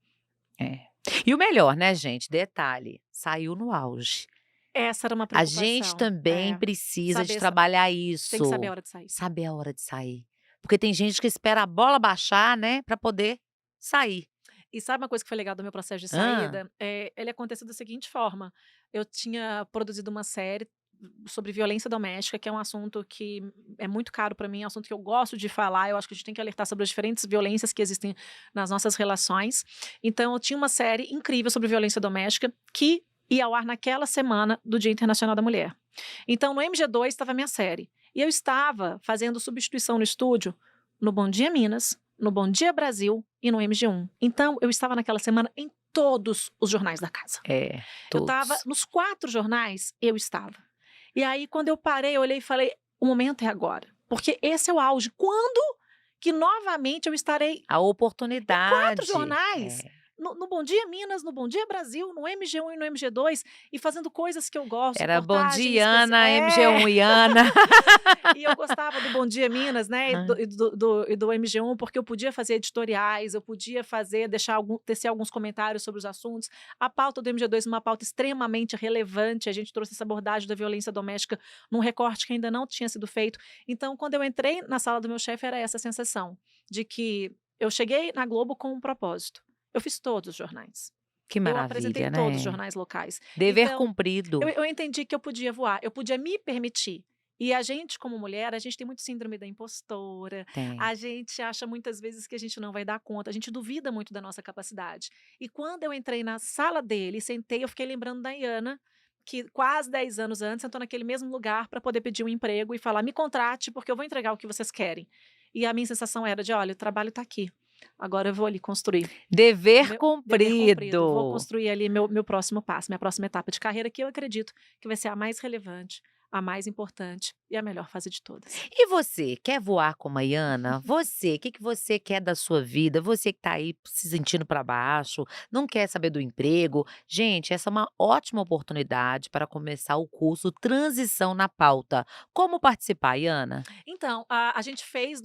É. E o melhor, né, gente, detalhe, saiu no auge. Essa era uma A gente preocupação. também É, precisa de saber sa trabalhar tem que saber a isso, hora de sair. saber a hora de sair. Porque tem gente que espera a bola baixar, né, pra poder sair. E sabe uma coisa que foi legal do meu processo de Hã. saída? Ele aconteceu da seguinte forma: eu tinha produzido uma série sobre violência doméstica, que é um assunto que é muito caro para mim, é um assunto que eu gosto de falar, eu acho que a gente tem que alertar sobre as diferentes violências que existem nas nossas relações. Então eu tinha uma série incrível sobre violência doméstica que ia ao ar naquela semana do Dia Internacional da Mulher. Então no MG2 estava a minha série, e eu estava fazendo substituição no estúdio no Bom Dia Minas, no Bom Dia Brasil e no MG1. Então eu estava naquela semana em todos os jornais da casa. É, Eu estava todos. nos 4 jornais, eu estava. E aí quando eu parei, eu olhei e falei: "O momento é agora", porque esse é o auge. Quando que novamente eu estarei A 4 oportunidade. jornais? É. no Bom Dia Minas, no Bom Dia Brasil, no MG1 e no MG2, e fazendo coisas que eu gosto, Era Bom reportagens Dia especi Ana, MG1 e Ana. E eu gostava do Bom Dia Minas, né, e Hã. do MG1, porque eu podia fazer editoriais, eu podia deixar tecer alguns comentários sobre os assuntos. A pauta do MG2 é uma pauta extremamente relevante, a gente trouxe essa abordagem da violência doméstica num recorte que ainda não tinha sido feito. Então, quando eu entrei na sala do meu chefe, era essa sensação, de que eu cheguei na Globo com um propósito. Eu fiz todos os jornais. Que Eu apresentei maravilha, todos os né. jornais locais. Dever Então, eu cumprido. eu entendi que eu podia voar, eu podia me permitir. E a gente, como mulher, a gente tem muito síndrome da impostora, Tem. a gente acha muitas vezes que a gente não vai dar conta, a gente duvida muito da nossa capacidade. E quando eu entrei na sala dele, sentei, eu fiquei lembrando da Iana, que quase 10 anos antes sentou naquele mesmo lugar para poder pedir um emprego e falar: "Me contrate, porque eu vou entregar o que vocês querem". E a minha sensação era de: "Olha, o trabalho está aqui, agora eu vou ali construir". O Dever meu dever cumprido. Vou cumprido. construir ali meu próximo passo, minha próxima etapa de carreira, que eu acredito que vai ser a mais relevante, a mais importante e a melhor fase de todas. E você, quer voar como a Iana? Você, o que que você quer da sua vida? Você que tá aí se sentindo para baixo, não quer saber do emprego. Gente, essa é uma ótima oportunidade para começar o curso Transição na Pauta. Como participar, Iana? Então, a gente fez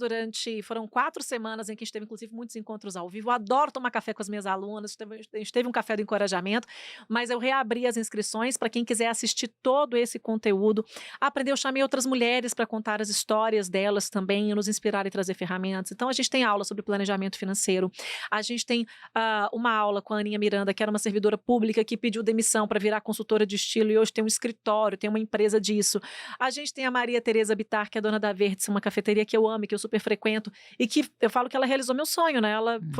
foram 4 semanas em que a gente teve inclusive muitos encontros ao vivo, eu adoro tomar café com as minhas alunas, a gente teve um café do encorajamento, mas eu reabri as inscrições para quem quiser assistir todo esse conteúdo, aprender. Eu chamei outras mulheres para contar as histórias delas também e nos inspirar e trazer ferramentas. Então a gente tem aula sobre planejamento financeiro, a gente tem, uma aula com a Aninha Miranda, que era uma servidora pública que pediu demissão para virar consultora de estilo e hoje tem um escritório, tem uma empresa disso. A gente tem a Maria Tereza Bittar, que é dona da Verdes, uma cafeteria que eu amo e que eu super frequento, e que eu falo que ela realizou meu sonho, né,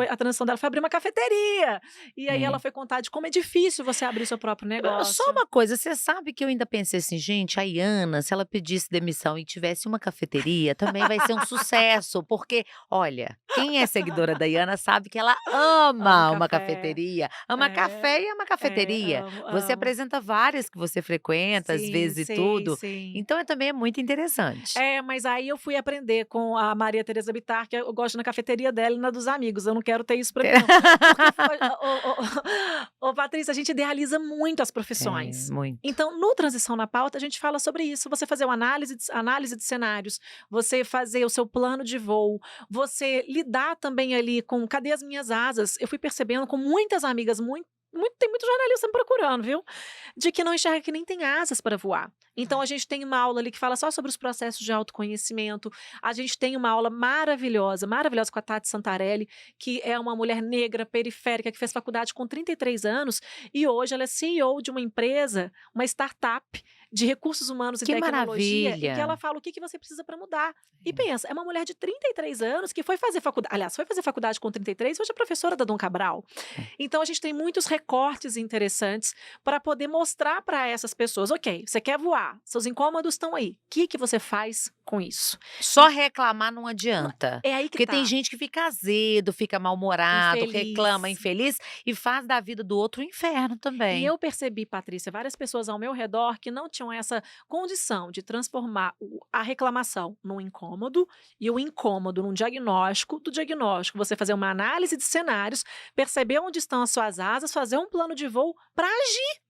a transição dela foi abrir uma cafeteria, e aí ela É. foi contar de como é difícil você abrir seu próprio Só negócio. uma coisa, você sabe que eu ainda pensei assim: "Gente, a Iana, se ela pedisse demissão e tivesse uma cafeteria, também vai ser um sucesso", porque, olha, quem é seguidora da Iana sabe que ela Amo ama uma café. cafeteria, ama É, café e ama cafeteria. amo, Você amo. apresenta várias que você frequenta, às Sim, vezes e sei, tudo, sim. então também é muito interessante. É, mas aí eu fui aprender com a Maria Tereza Bittar, que eu gosto na cafeteria dela e na dos amigos, eu não quero ter isso pra mim não. Porque foi ô Patrícia, a gente idealiza muito as É, profissões. muito. Então, no Transição na Pauta, a gente fala sobre isso, você fazer uma análise de cenários, você fazer o seu plano de voo, você lidar também ali com: "Cadê as minhas asas?". Eu fui percebendo com muitas amigas, tem muito jornalista me procurando, viu, de que não enxerga que nem tem asas para voar. Então a gente tem uma aula ali que fala só sobre os processos de autoconhecimento, a gente tem uma aula maravilhosa, maravilhosa com a Tati Santarelli, que é uma mulher negra, periférica, que fez faculdade com 33 anos e hoje ela é CEO de uma empresa, uma startup de recursos humanos e Que tecnologia, e que ela maravilha. fala o que que você precisa para mudar. E É. pensa, é uma mulher de 33 anos que foi fazer faculdade, aliás, foi fazer faculdade com 33 e hoje é professora da Dom Cabral. É. Então a gente tem muitos recortes interessantes para poder mostrar para essas pessoas: "Ok, você quer voar, seus incômodos estão aí, o que que você faz com isso?". Só reclamar não adianta, É aí que porque tem tá, gente que fica azedo, fica mal-humorado, reclama, infeliz. infeliz e faz da vida do outro um inferno E também. eu percebi, Patrícia, várias pessoas ao meu redor que não tinham essa condição de transformar a reclamação num incômodo e o incômodo num diagnóstico, do diagnóstico você fazer uma análise de cenários, perceber onde estão as suas asas, fazer um plano de voo para agir.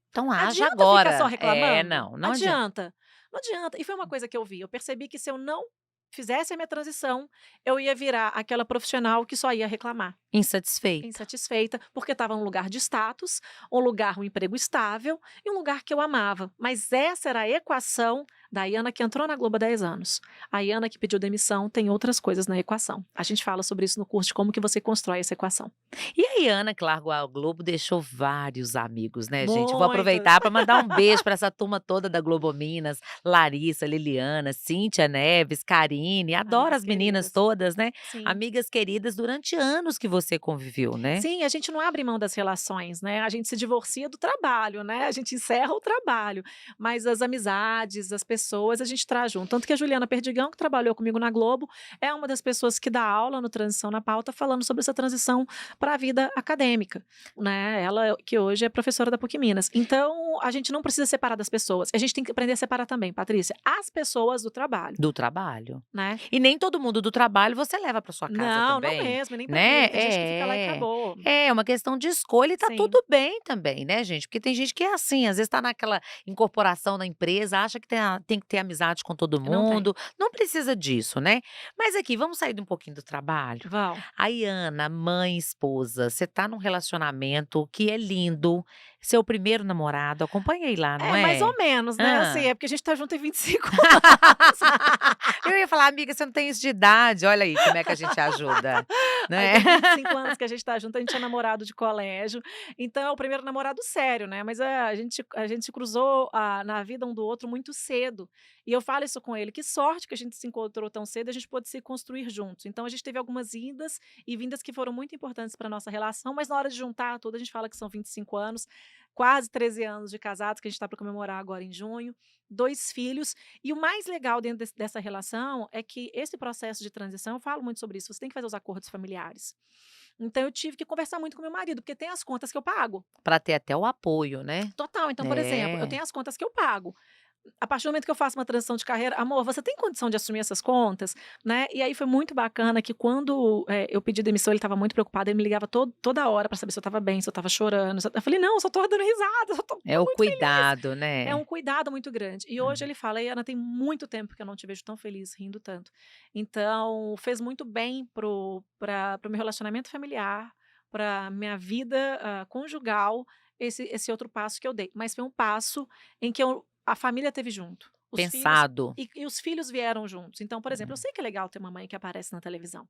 Então haja Adianta ficar só agora. É, reclamando? não, não adianta. Adianta. Não adianta. E foi uma coisa que eu vi, eu percebi que se eu não fizesse a minha transição, eu ia virar aquela profissional que só ia reclamar. Insatisfeita. Insatisfeita, porque estava num lugar de status, um emprego estável e um lugar que eu amava. Mas essa era a equação da Iana que entrou na Globo há 10 anos. A Iana que pediu demissão tem outras coisas na equação. A gente fala sobre isso no curso de como que você constrói essa equação. E a Ana, que largou a Globo, deixou vários amigos, né, gente? Vou Muitos. aproveitar para mandar um beijo para essa turma toda da Globo Minas, Larissa, Liliana, Cíntia Neves, Karine, adoro Amigas as meninas queridas. todas, né? Sim. Amigas queridas durante anos que você conviveu, né? Sim, a gente não abre mão das relações, né, a gente se divorcia do trabalho, né, a gente encerra o trabalho, mas as amizades, pessoas, a gente traz junto. Tanto que a Juliana Perdigão, que trabalhou comigo na Globo, é uma das pessoas que dá aula no Transição na Pauta, falando sobre essa transição para a vida acadêmica, né? Ela que hoje é professora da PUC Minas. Então, a gente não precisa separar das pessoas. A gente tem que aprender a separar também, Patrícia, as pessoas do trabalho, Do trabalho. né? E nem todo mundo do trabalho você leva para sua casa Não, não também, mesmo, nem pra né? vida. Tem gente que fica lá e acabou. É uma questão de escolha e tá Sim. tudo bem também, né, gente? Porque tem gente que é assim, às vezes tá naquela incorporação na empresa, acha que tem que ter amizade com todo Não tem. mundo, não precisa disso, né? Mas aqui, vamos sair um pouquinho do trabalho? Vão. Aí, Ana, mãe, esposa, você tá num relacionamento que é lindo, seu primeiro namorado, acompanhei lá, não É, mais é? ou menos, né, assim, Hã. é porque a gente tá junto em 25 anos. Eu ia falar: "Amiga, você não tem isso de idade, olha aí como é que a gente ajuda", Aí né. tem 25 anos que a gente tá junto, a gente é namorado de colégio, então é o primeiro namorado sério, né, mas a gente se cruzou, na vida um do outro muito cedo, e eu falo isso com ele, que sorte que a gente se encontrou tão cedo, a gente pôde se construir juntos. Então a gente teve algumas idas e vindas que foram muito importantes pra nossa relação, mas na hora de juntar tudo, a gente fala que são 25 anos, quase 13 anos de casados, que a gente tá pra comemorar agora em junho, 2 filhos, e o mais legal dentro dessa relação é que esse processo de transição, eu falo muito sobre isso, você tem que fazer os acordos familiares. Então eu tive que conversar muito com meu marido, porque tem as contas que eu pago. Pra ter até o apoio, né. Total, então, por exemplo, eu É. tenho as contas que eu pago. A partir do momento que eu faço uma transição de carreira, amor, você tem condição de assumir essas contas, né? E aí foi muito bacana que quando eu pedi demissão, ele estava muito preocupado, ele me ligava toda hora para saber se eu estava bem, se eu estava chorando. Eu falei, não, eu só tô dando risada, eu só É tô o muito feliz. cuidado, É né. um cuidado muito grande. E hoje Hum. ele fala, Ana, tem muito tempo que eu não te vejo tão feliz, rindo tanto. Então, fez muito bem pro meu relacionamento familiar, para minha vida conjugal, esse outro passo que eu dei. Mas foi um passo em que a família teve junto. Os filhos Pensado. e os filhos vieram juntos. Então, por exemplo, eu Hum. sei que é legal ter uma mãe que aparece na televisão.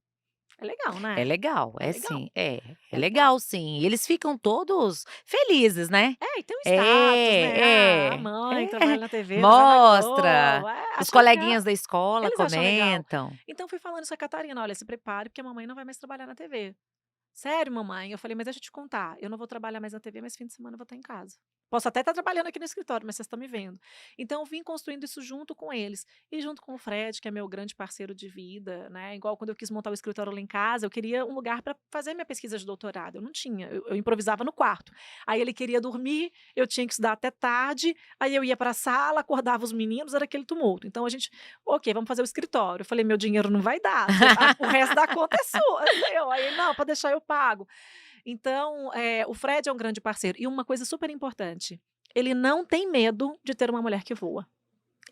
É legal, É né? legal, É é legal, sim. É, é é legal. legal sim. E eles ficam todos felizes, né. É, e tem um status, né? A É, mãe é. trabalha na TV, trabalha na Mostra. Globo. É, Os acha legal. coleguinhas da escola Eles acham legal. comentam. Então, fui falando isso com a Catarina: olha, se prepare, porque a mamãe não vai mais trabalhar na TV. Sério, mamãe? Eu falei, mas deixa eu te contar, eu não vou trabalhar mais na TV, mas fim de semana eu vou estar em casa. Posso até estar trabalhando aqui no escritório, mas vocês estão me vendo. Então, eu vim construindo isso junto com eles. E junto com o Fred, que é meu grande parceiro de vida, né? Igual quando eu quis montar o escritório lá em casa, eu queria um lugar para fazer minha pesquisa de doutorado. Eu não tinha, eu improvisava no quarto. Aí ele queria dormir, eu tinha que estudar até tarde, aí eu ia para a sala, acordava os meninos, era aquele tumulto. Então a gente, ok, vamos fazer o escritório. Eu falei, meu dinheiro não vai dar, o resto da conta é sua. Aí ele, não, pode deixar, eu pago. Então, o Fred é um grande parceiro. E uma coisa super importante, ele não tem medo de ter uma mulher que voa.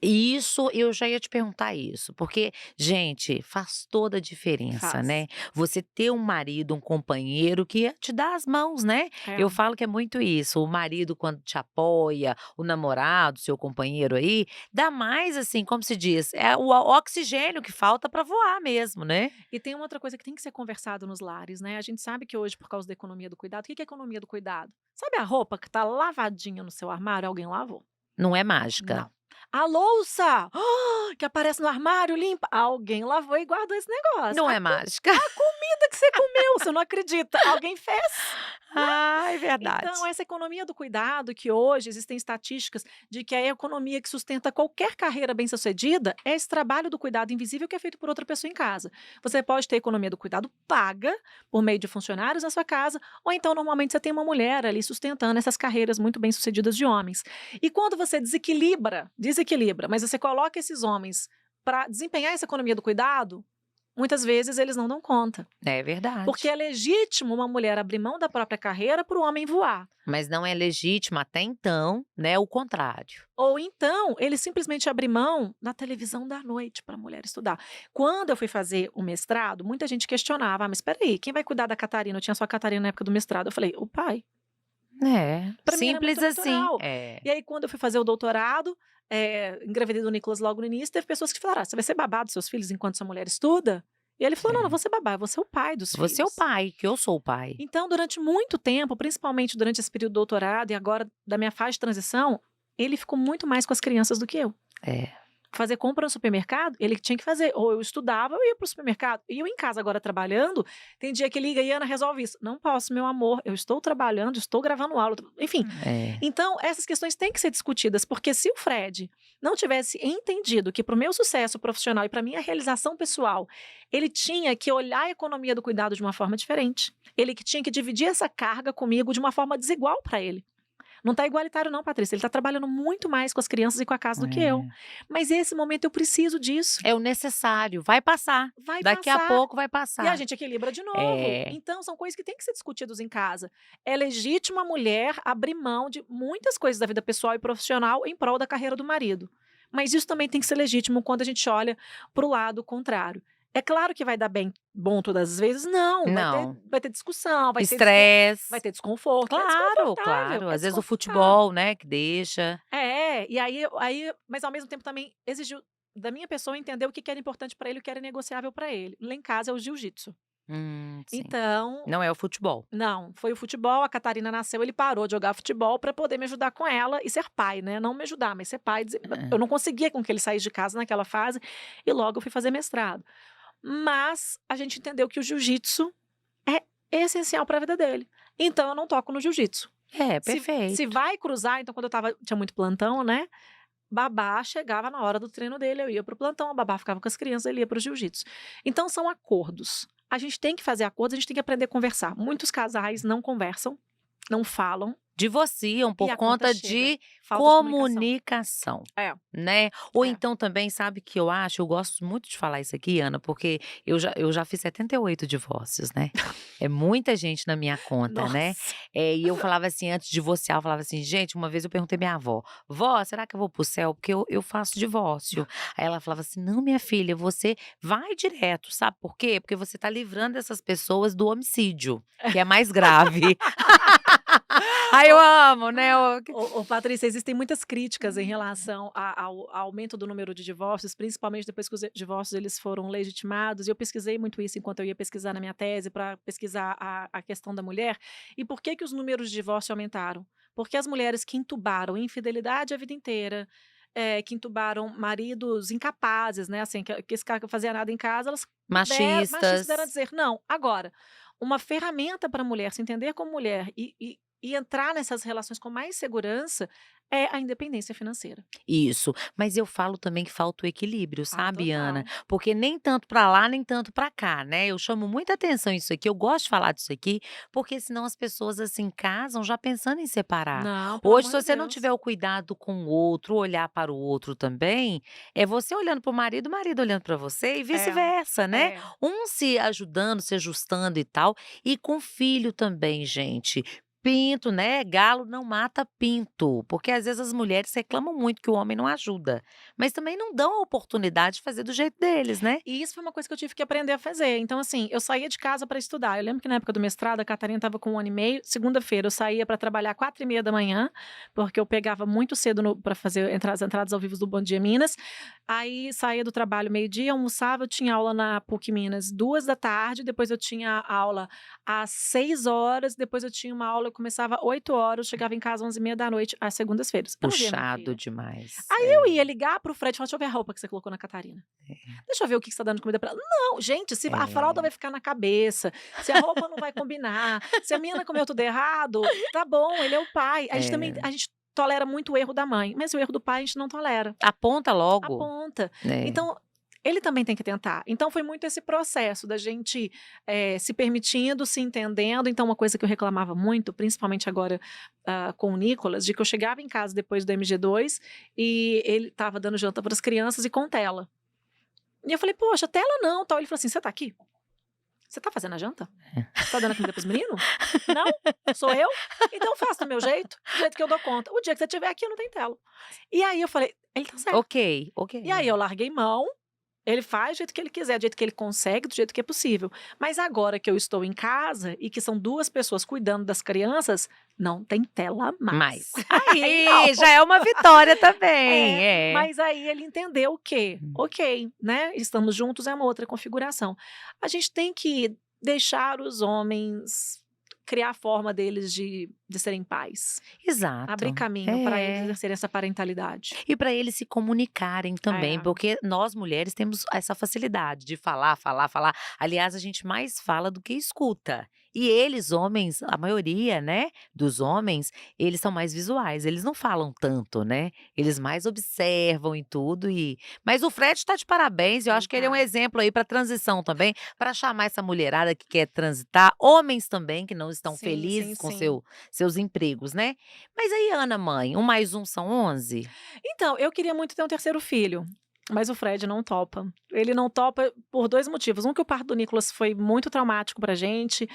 Isso, eu já ia te perguntar isso, porque, gente, faz toda a diferença, Faz. né. Você ter um marido, um companheiro que te dá as mãos, né. É. Eu falo que é muito isso, o marido quando te apoia, o namorado, seu companheiro aí, dá mais, assim, como se diz, é o oxigênio que falta para voar mesmo, né. E tem uma outra coisa que tem que ser conversado nos lares, né? A gente sabe que hoje, por causa da economia do cuidado, o que que é economia do cuidado? Sabe a roupa que tá lavadinha no seu armário, alguém lavou? Não é mágica. Não. A louça que aparece no armário limpa, alguém lavou e guardou esse negócio. Não A é mágica. comida que você comeu, você não acredita, alguém fez. Ah, é Então, verdade. essa economia do cuidado, que hoje existem estatísticas de que a economia que sustenta qualquer carreira bem-sucedida é esse trabalho do cuidado invisível que é feito por outra pessoa em casa. Você pode ter economia do cuidado paga por meio de funcionários na sua casa, ou então normalmente você tem uma mulher ali sustentando essas carreiras muito bem-sucedidas de homens. E quando você desequilibra, mas você coloca esses homens para desempenhar essa economia do cuidado, muitas vezes eles não dão conta. É Porque verdade. é legítimo uma mulher abrir mão da própria carreira para o homem voar. Mas não é legítimo até então, né, o contrário. Ou então, ele simplesmente abre mão da televisão da noite para a mulher estudar. Quando eu fui fazer o mestrado, muita gente questionava: mas espera aí, quem vai cuidar da Catarina? Eu tinha só a Catarina na época do mestrado. Eu falei: o pai. É, Para mim era simples muito assim. natural. É. E aí, quando eu fui fazer o doutorado, engravidei do Nicolas logo no início, teve pessoas que falaram: você vai ser babá dos seus filhos enquanto sua mulher estuda? E ele falou: não, não É. vou ser babá, eu vou ser o pai dos Você é o filhos. pai, que eu sou o pai. Então, durante muito tempo, principalmente durante esse período do doutorado e agora da minha fase de transição, ele ficou muito mais com as crianças do que eu. É. fazer compra no supermercado, ele tinha que fazer. Ou eu estudava, eu ia para o supermercado. E eu em casa agora trabalhando, tem dia que liga e Ana resolve isso. Não posso, meu amor, eu estou trabalhando, estou gravando aula, enfim. É. Então, essas questões têm que ser discutidas, porque se o Fred não tivesse entendido que para o meu sucesso profissional e para minha realização pessoal, ele tinha que olhar a economia do cuidado de uma forma diferente. Ele que tinha que dividir essa carga comigo de uma forma desigual para ele. Não está igualitário não, Patrícia, ele está trabalhando muito mais com as crianças e com a casa do que eu. Mas esse momento eu preciso disso. É o necessário, vai passar. Vai Daqui a passar. pouco vai E a passar. gente equilibra de novo. É. Então, são coisas que têm que ser discutidas em casa. É legítimo a mulher abrir mão de muitas coisas da vida pessoal e profissional em prol da carreira do marido. Mas isso também tem que ser legítimo quando a gente olha para o lado contrário. É claro que vai dar bom todas as vezes? Não. Não. Vai ter discussão, vai Estresse. ter desconforto. É Claro, desconfortável, claro. é Às vezes o desconfortável. futebol, né, que deixa. E aí, mas ao mesmo tempo também exigiu da minha pessoa entender o que era importante para ele, o que era negociável para ele. Lá em casa é o jiu-jitsu. Sim. Então, Não é o futebol. não, foi o futebol, a Catarina nasceu, ele parou de jogar futebol para poder me ajudar com ela e ser pai, né? Não me ajudar, mas ser pai. Eu não conseguia com que ele saísse de casa naquela fase e logo eu fui fazer mestrado. Mas a gente entendeu que o jiu-jitsu é essencial para a vida dele. Então eu não toco no jiu-jitsu. É, perfeito. Se vai cruzar, então quando tinha muito plantão, né? Babá chegava na hora do treino dele, eu ia pro plantão, a babá ficava com as crianças, ele ia pro jiu-jitsu. Então são acordos. A gente tem que fazer acordos, a gente tem que aprender a conversar. Muitos casais não conversam, não falam. Divorciam E por a conta conta chega. de Falta de comunicação, É. né? Ou É. então também, sabe o que eu acho? Eu gosto muito de falar isso aqui, Ana, porque eu já fiz 78 divórcios, né? É muita gente na minha conta, né? Nossa. E eu falava assim, antes de divorciar, eu falava assim, gente, uma vez eu perguntei à minha avó, vó, será que eu vou pro céu? Porque eu faço divórcio. Aí ela falava assim, não, minha filha, você vai direto, sabe por quê? Porque você tá livrando essas pessoas do homicídio, que é mais grave. Ai, eu amo, né? Patrícia, existem muitas críticas em relação ao aumento do número de divórcios, principalmente depois que os divórcios eles foram legitimados. E eu pesquisei muito isso enquanto eu ia pesquisar na minha tese para pesquisar a questão da mulher. E por que os números de divórcio aumentaram? Porque as mulheres que entubaram infidelidade a vida inteira, que entubaram maridos incapazes, né? Assim, que esse cara que fazia nada em casa, elas machistas deram a dizer, não, agora, uma ferramenta para a mulher se entender como mulher e entrar nessas relações com mais segurança é a independência financeira. Isso, mas eu falo também que falta o equilíbrio, sabe, Ana? Total. Porque nem tanto pra lá, nem tanto pra cá, né? Eu chamo muita atenção isso aqui, eu gosto de falar disso aqui, porque senão as pessoas assim casam já pensando em separar. Não, pelo Hoje, amor se de você não Deus. tiver o cuidado com o outro, olhar para o outro também, é você olhando para o marido olhando para você e vice-versa, né? É. Um se ajudando, se ajustando e tal. E com filho também, gente. Pinto, né? Galo não mata pinto, porque às vezes as mulheres reclamam muito que o homem não ajuda, mas também não dão a oportunidade de fazer do jeito deles, né? E isso foi uma coisa que eu tive que aprender a fazer. Então, assim, eu saía de casa para estudar. Eu lembro que na época do mestrado, a Catarina estava com 1 ano e meio. Segunda-feira, eu saía para trabalhar 4h30 da manhã, porque eu pegava muito cedo para fazer as entradas ao vivo do Bom Dia Minas. Aí saía do trabalho meio-dia, almoçava, eu tinha aula na PUC Minas 2 da tarde, depois eu tinha aula às 6 horas, depois eu tinha uma aula, eu começava 8 horas, chegava em casa 11h30 da noite, às segundas-feiras. Eu não via minha Puxado filha. demais. Aí eu ia ligar pro Fred e falar, deixa eu ver a roupa que você colocou na Catarina. Deixa eu ver o que você tá dando de comida pra ela. Não, gente, se a fralda vai ficar na cabeça, se a roupa não vai combinar, se a menina comeu tudo errado, tá bom, ele é o pai. A gente tolera muito o erro da mãe, mas o erro do pai a gente não tolera. Aponta logo. Aponta. É. Então, ele também tem que tentar. Então, foi muito esse processo da gente se permitindo, se entendendo. Então, uma coisa que eu reclamava muito, principalmente agora com o Nicolas, de que eu chegava em casa depois do MG2 e ele estava dando janta para as crianças e com tela. E eu falei, poxa, tela não, tal. Ele falou assim, você tá aqui? Você tá fazendo a janta? Você tá dando a comida pros meninos? Não? Sou eu? Então faça do meu jeito, do jeito que eu dou conta. O dia que você estiver aqui, não tem tela. E aí eu falei, ele tá certo. Ok. E aí eu larguei mão, ele faz do jeito que ele quiser, do jeito que ele consegue, do jeito que é possível. Mas agora que eu estou em casa e que são 2 pessoas cuidando das crianças, não tem tela mais. Aí, já é uma vitória também. Mas aí ele entendeu o quê? Ok, né? Estamos juntos, é uma outra configuração. A gente tem que deixar os homens criar a forma deles de serem pais. Abrir Exato. caminho para eles É. exercerem essa parentalidade. E para eles se comunicarem também, É, porque nós mulheres temos essa facilidade de falar, falar, falar. Aliás, a gente mais fala do que escuta. E eles, homens, a maioria, né, dos homens, eles são mais visuais, eles não falam tanto, né? Eles mais observam e tudo mas o Fred está de parabéns, eu ele acho que ele é um tá. exemplo aí para transição também, para chamar essa mulherada que quer transitar, homens também que não estão Sim, sim, felizes com sim. seus empregos, né? Mas aí, Ana, mãe, 1 mais 1 são 11? Então, eu queria muito ter um terceiro filho, mas o Fred não topa. Ele não topa por 2 motivos. Um, que o parto do Nicolas foi muito traumático pra gente,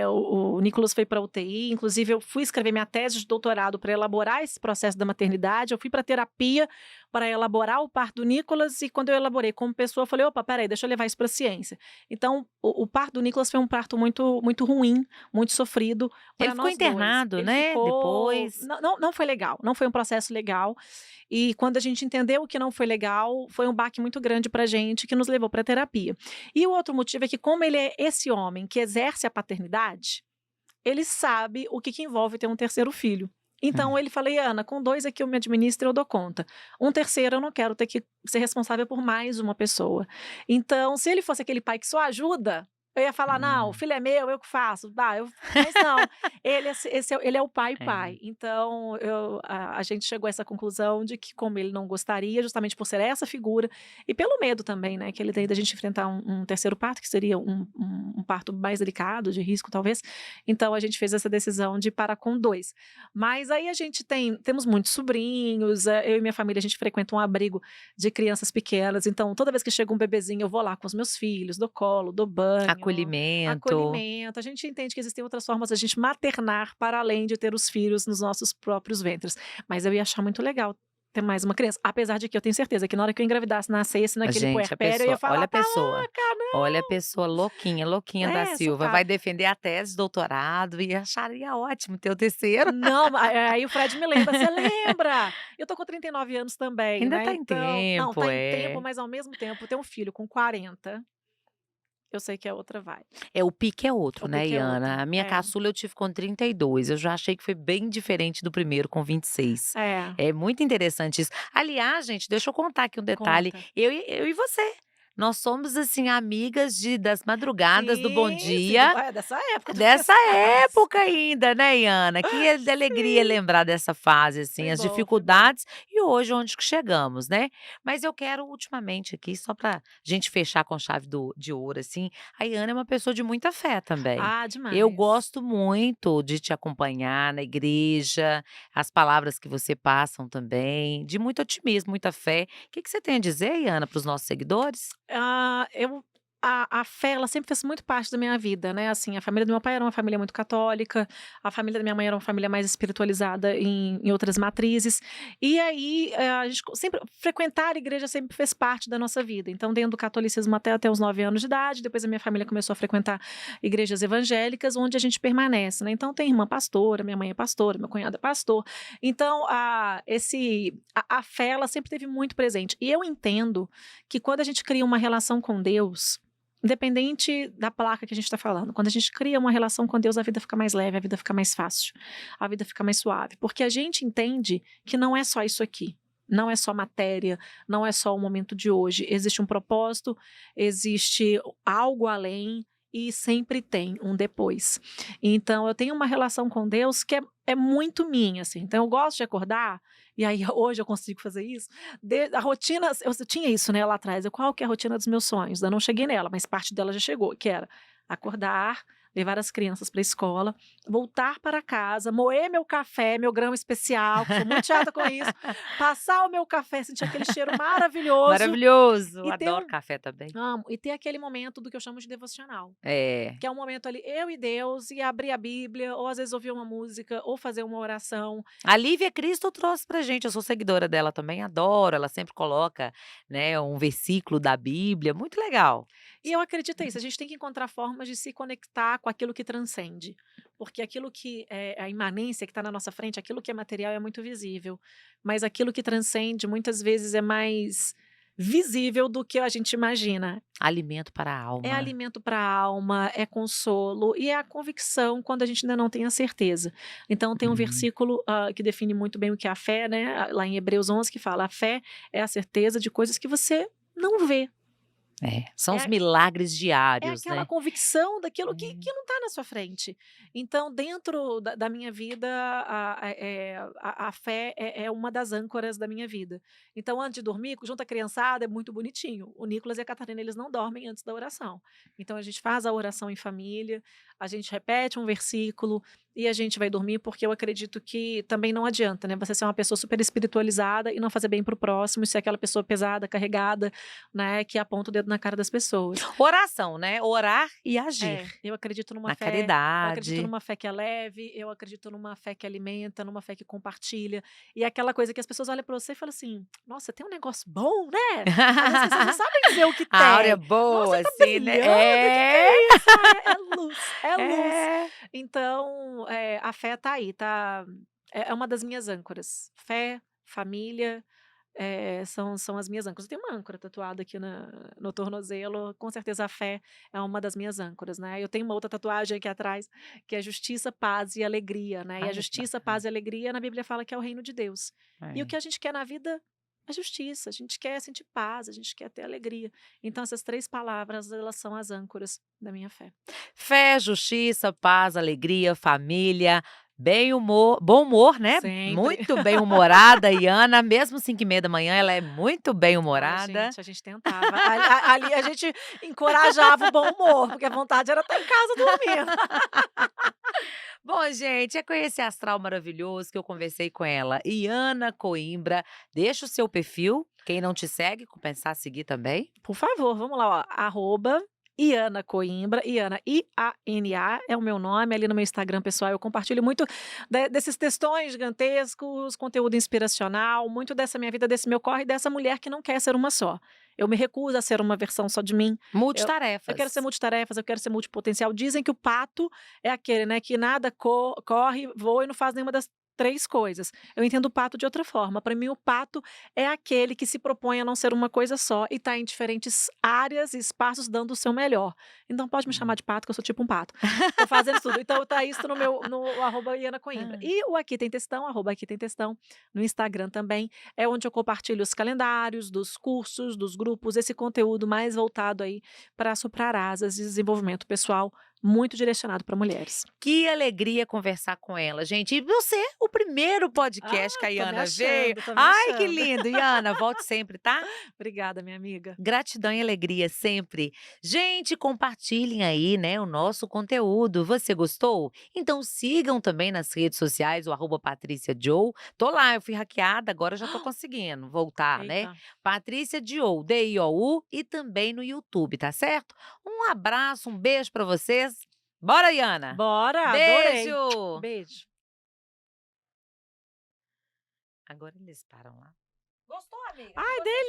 o Nicolas foi pra UTI, inclusive eu fui escrever minha tese de doutorado para elaborar esse processo da maternidade, eu fui pra terapia para elaborar o parto do Nicolas e quando eu elaborei como pessoa, eu falei: "Opa, espera aí, deixa eu levar isso pra ciência". Então, o parto do Nicolas foi um parto muito muito ruim, muito sofrido Ele para ficou nós 2. internado, Ele né, ficou depois. não foi legal, não foi um processo legal, e quando a gente entendeu que não foi legal, foi um baque muito grande pra gente, que nos levou pra terapia. E o outro motivo é que como ele é esse homem que exerce a paternidade, ele sabe o que envolve ter um terceiro filho. Então Hum. ele fala: "Ana, com 2 aqui eu me administro e eu dou conta. Um terceiro eu não quero ter que ser responsável por mais uma pessoa". Então, se ele fosse aquele pai que só ajuda, eu ia falar: "Não, o Hum. filho é meu, eu que faço, dá, eu", mas não, ele é o pai pai. É. Então a gente chegou a essa conclusão de que como ele não gostaria, justamente por ser essa figura, e pelo medo também, né, que ele tem da gente enfrentar um terceiro parto, que seria um parto mais delicado, de risco talvez, então a gente fez essa decisão de parar com 2. Mas aí a gente temos muitos sobrinhos, eu e minha família, a gente frequenta um abrigo de crianças pequenas, então toda vez que chega um bebezinho, eu vou lá com os meus filhos, dou colo, dou banho, Acolhimento. acolhimento. A gente entende que existem outras formas da gente maternar para além de ter os filhos nos nossos próprios ventres. Mas eu ia achar muito legal ter mais uma criança, apesar de que eu tenho certeza que na hora que eu engravidasse, nascesse naquele Gente, a puerpério, eu ia pessoa falar: "Tá olha a pessoa louquinha, louquinha da louca, Silva, vai defender a tese de doutorado e acharia ótimo ter o terceiro. Não, aí o Fred me lembra: "Você lembra? Eu tô com 39 anos também, Ainda né, tá em então", não, tempo, tá em tempo, é. mas ao mesmo tempo ter um filho com 40, eu sei que a outra vai. É, o pique é outro, O né, pique é outro. Iana? A minha É, caçula eu tive com 32, eu já achei que foi bem diferente do primeiro com 26. é, É muito interessante isso. Aliás, gente, deixa eu contar aqui um detalhe, conta. eu e você, nós somos, assim, amigas das madrugadas do Bom Sim, sim, Dia. dessa época do Dessa Festais. época ainda, né, Iana, que é de alegria Sim, lembrar dessa fase, assim, foi as bom, foi bom. dificuldades e hoje onde que chegamos, né. Mas eu quero ultimamente aqui, só pra gente fechar com chave de ouro, assim, a Iana é uma pessoa de muita fé também. Ah, Eu demais. gosto muito de te acompanhar na igreja, as palavras que você passam também, de muito otimismo, muita fé. O que que você tem a dizer, Iana, para os nossos seguidores? Eu a fé, ela sempre fez muito parte da minha vida, né, assim, a família do meu pai era uma família muito católica, a família da minha mãe era uma família mais espiritualizada em outras matrizes, e aí, a gente sempre frequentar a igreja sempre fez parte da nossa vida, então dentro do catolicismo até os 9 anos de idade, depois a minha família começou a frequentar igrejas evangélicas, onde a gente permanece, né, então tem irmã pastora, minha mãe é pastora, meu cunhado é pastor, então a fé, ela sempre esteve muito presente, e eu entendo que quando a gente cria uma relação com Deus, independente da placa que a gente está falando, quando a gente cria uma relação com Deus, a vida fica mais leve, a vida fica mais fácil, a vida fica mais suave, porque a gente entende que não é só isso aqui. Não é só matéria, não é só o momento de hoje. Existe um propósito, existe algo além e sempre tem um depois. Então, eu tenho uma relação com Deus que é muito minha, assim. Então, eu gosto de acordar, e aí hoje eu consigo fazer isso, a rotina, eu tinha isso, né, lá atrás, qual que é a rotina dos meus sonhos? Eu não cheguei nela, mas parte dela já chegou, que era acordar, levar as crianças para a escola, voltar para casa, moer meu café, meu grão especial, que sou muito chata com isso, passar o meu café, sentir aquele cheiro maravilhoso Maravilhoso, e ter adoro café também. e ter aquele momento do que eu chamo de devocional. É. Que é um momento ali, eu e Deus, e abrir a Bíblia, ou às vezes ouvir uma música, ou fazer uma oração. A Lívia Cristo trouxe pra gente, eu sou seguidora dela também, adoro, ela sempre coloca, né, um versículo da Bíblia, muito legal. E eu acredito isso, a gente tem que encontrar formas de se conectar com aquilo que transcende, porque aquilo que é a imanência que está na nossa frente, aquilo que é material é muito visível, mas aquilo que transcende muitas vezes é mais visível do que a gente imagina. Alimento para a É alma. alimento para a alma, é consolo e é a convicção quando a gente ainda não tem a certeza. Então tem um Hum. versículo, que define muito bem o que é a fé, né, lá em Hebreus 11 que fala: "A fé é a certeza de coisas que você não vê". É, são os É milagres é diários, aquela né. convicção daquilo que É. não está na sua frente. Então, dentro da minha vida, a fé é uma das âncoras da minha vida. Então, antes de dormir, junto a criançada, é muito bonitinho. O Nicolas e a Catarina, eles não dormem antes da oração. Então, a gente faz a oração em família, a gente repete um versículo e a gente vai dormir, porque eu acredito que também não adianta, né, você ser uma pessoa super espiritualizada e não fazer bem para o próximo, e ser aquela pessoa pesada, carregada, né, que aponta o dedo na cara das pessoas. Oração, né, orar e agir, É, eu acredito numa na fé eu acredito caridade. numa fé que é leve, eu acredito numa fé que alimenta, numa fé que compartilha, e é aquela coisa que as pessoas olham pra você e falam assim: "Nossa, tem um negócio bom, né?" Às vezes as pessoas não sabem dizer o que A áurea tem. "Nossa, boa, tá assim, né. brilhando, que É, é isso?" É luz, é luz. é. Então, a fé tá aí, tá é uma das minhas âncoras. Fé, família, são as minhas âncoras. Eu tenho uma âncora tatuada aqui no tornozelo, com certeza a fé é uma das minhas âncoras, né. Eu tenho uma outra tatuagem aqui atrás, que é justiça, paz e alegria, né, e a Olha que justiça, bacana. paz e alegria na Bíblia fala que é o reino de Deus. E o É. que a gente quer na vida é justiça, a gente quer sentir paz, a gente quer ter alegria. Então essas 3 palavras, elas são as âncoras da minha fé. Fé, justiça, paz, alegria, família, bem humor bom humor, né, Sempre. muito bem-humorada, Iana, mesmo 5h30 ela é muito Ai bem-humorada. gente, a gente tentava. Ali a gente encorajava o bom humor, porque a vontade era estar em casa dormindo. Bom, gente, é com esse astral maravilhoso que eu conversei com ela, Iana Coimbra. Deixa o seu perfil, quem não te segue, começar a seguir também. Por favor, vamos lá, ó, @Iana Coimbra, Iana, I-A-N-A, é o meu nome, ali no meu Instagram pessoal eu compartilho muito desses textões gigantescos, conteúdo inspiracional, muito dessa minha vida, desse meu corre, dessa mulher que não quer ser uma só. Eu me recuso a ser uma versão só de mim. Eu quero ser Multitarefas. multitarefas, eu quero ser multipotencial. Dizem que o pato é aquele, né, que nada, corre, voa e não faz nenhuma das 3 coisas. Eu entendo o pato de outra forma. Para mim, o pato é aquele que se propõe a não ser uma coisa só e está em diferentes áreas e espaços dando o seu melhor. Então pode me chamar Hum. de pato, que eu sou tipo um pato. Tô fazendo tudo. Então tá isso no @Iana Coimbra. Hã. E o Aqui Tem Textão, @Aqui Tem Textão, no Instagram também, é onde eu compartilho os calendários dos cursos, dos grupos, esse conteúdo mais voltado aí para soprar asas e desenvolvimento pessoal, muito direcionado para mulheres. Que alegria conversar com ela, gente. E você, o primeiro Ah, podcast que a tô me Iana veio. achando, tô me Ai, que achando. lindo. Iana, volte sempre, tá? Obrigada, minha amiga. Gratidão e alegria sempre. Gente, compartilhem aí, né, o nosso conteúdo. Você gostou? Então sigam também nas redes sociais o @Patrícia Joe. Tô lá, eu fui hackeada, agora já tô conseguindo voltar, né? Eita. Patrícia Diou, D-I-O-U, e também no YouTube, tá certo? Um abraço, um beijo pra vocês. Bora, Iana! Bora, adorei. Beijo! Beijo. Agora eles param lá. Gostou, amiga? Ai, Ficou sem